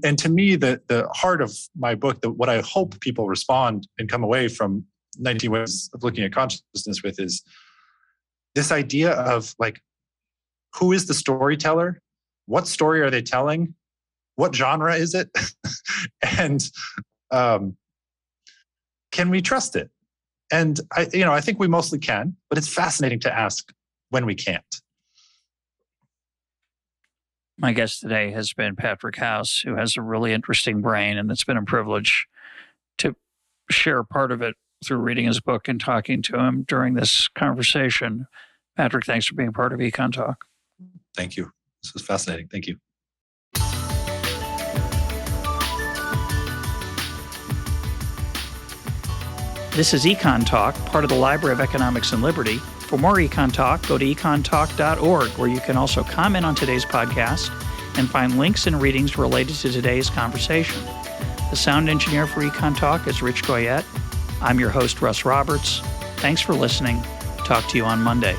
Speaker 2: And to me, the heart of my book, what I hope people respond and come away from 19 Ways of Looking at Consciousness with, is this idea of who is the storyteller? What story are they telling? What genre is it? And can we trust it? And I think we mostly can, but it's fascinating to ask when we can't.
Speaker 1: My guest today has been Patrick House, who has a really interesting brain, and it's been a privilege to share part of it through reading his book and talking to him during this conversation. Patrick, thanks for being part of EconTalk.
Speaker 2: Thank you. This was fascinating. Thank you.
Speaker 1: This is EconTalk, part of the Library of Economics and Liberty. For more EconTalk, go to econtalk.org, where you can also comment on today's podcast and find links and readings related to today's conversation. The sound engineer for EconTalk is Rich Goyette. I'm your host, Russ Roberts. Thanks for listening. Talk to you on Monday.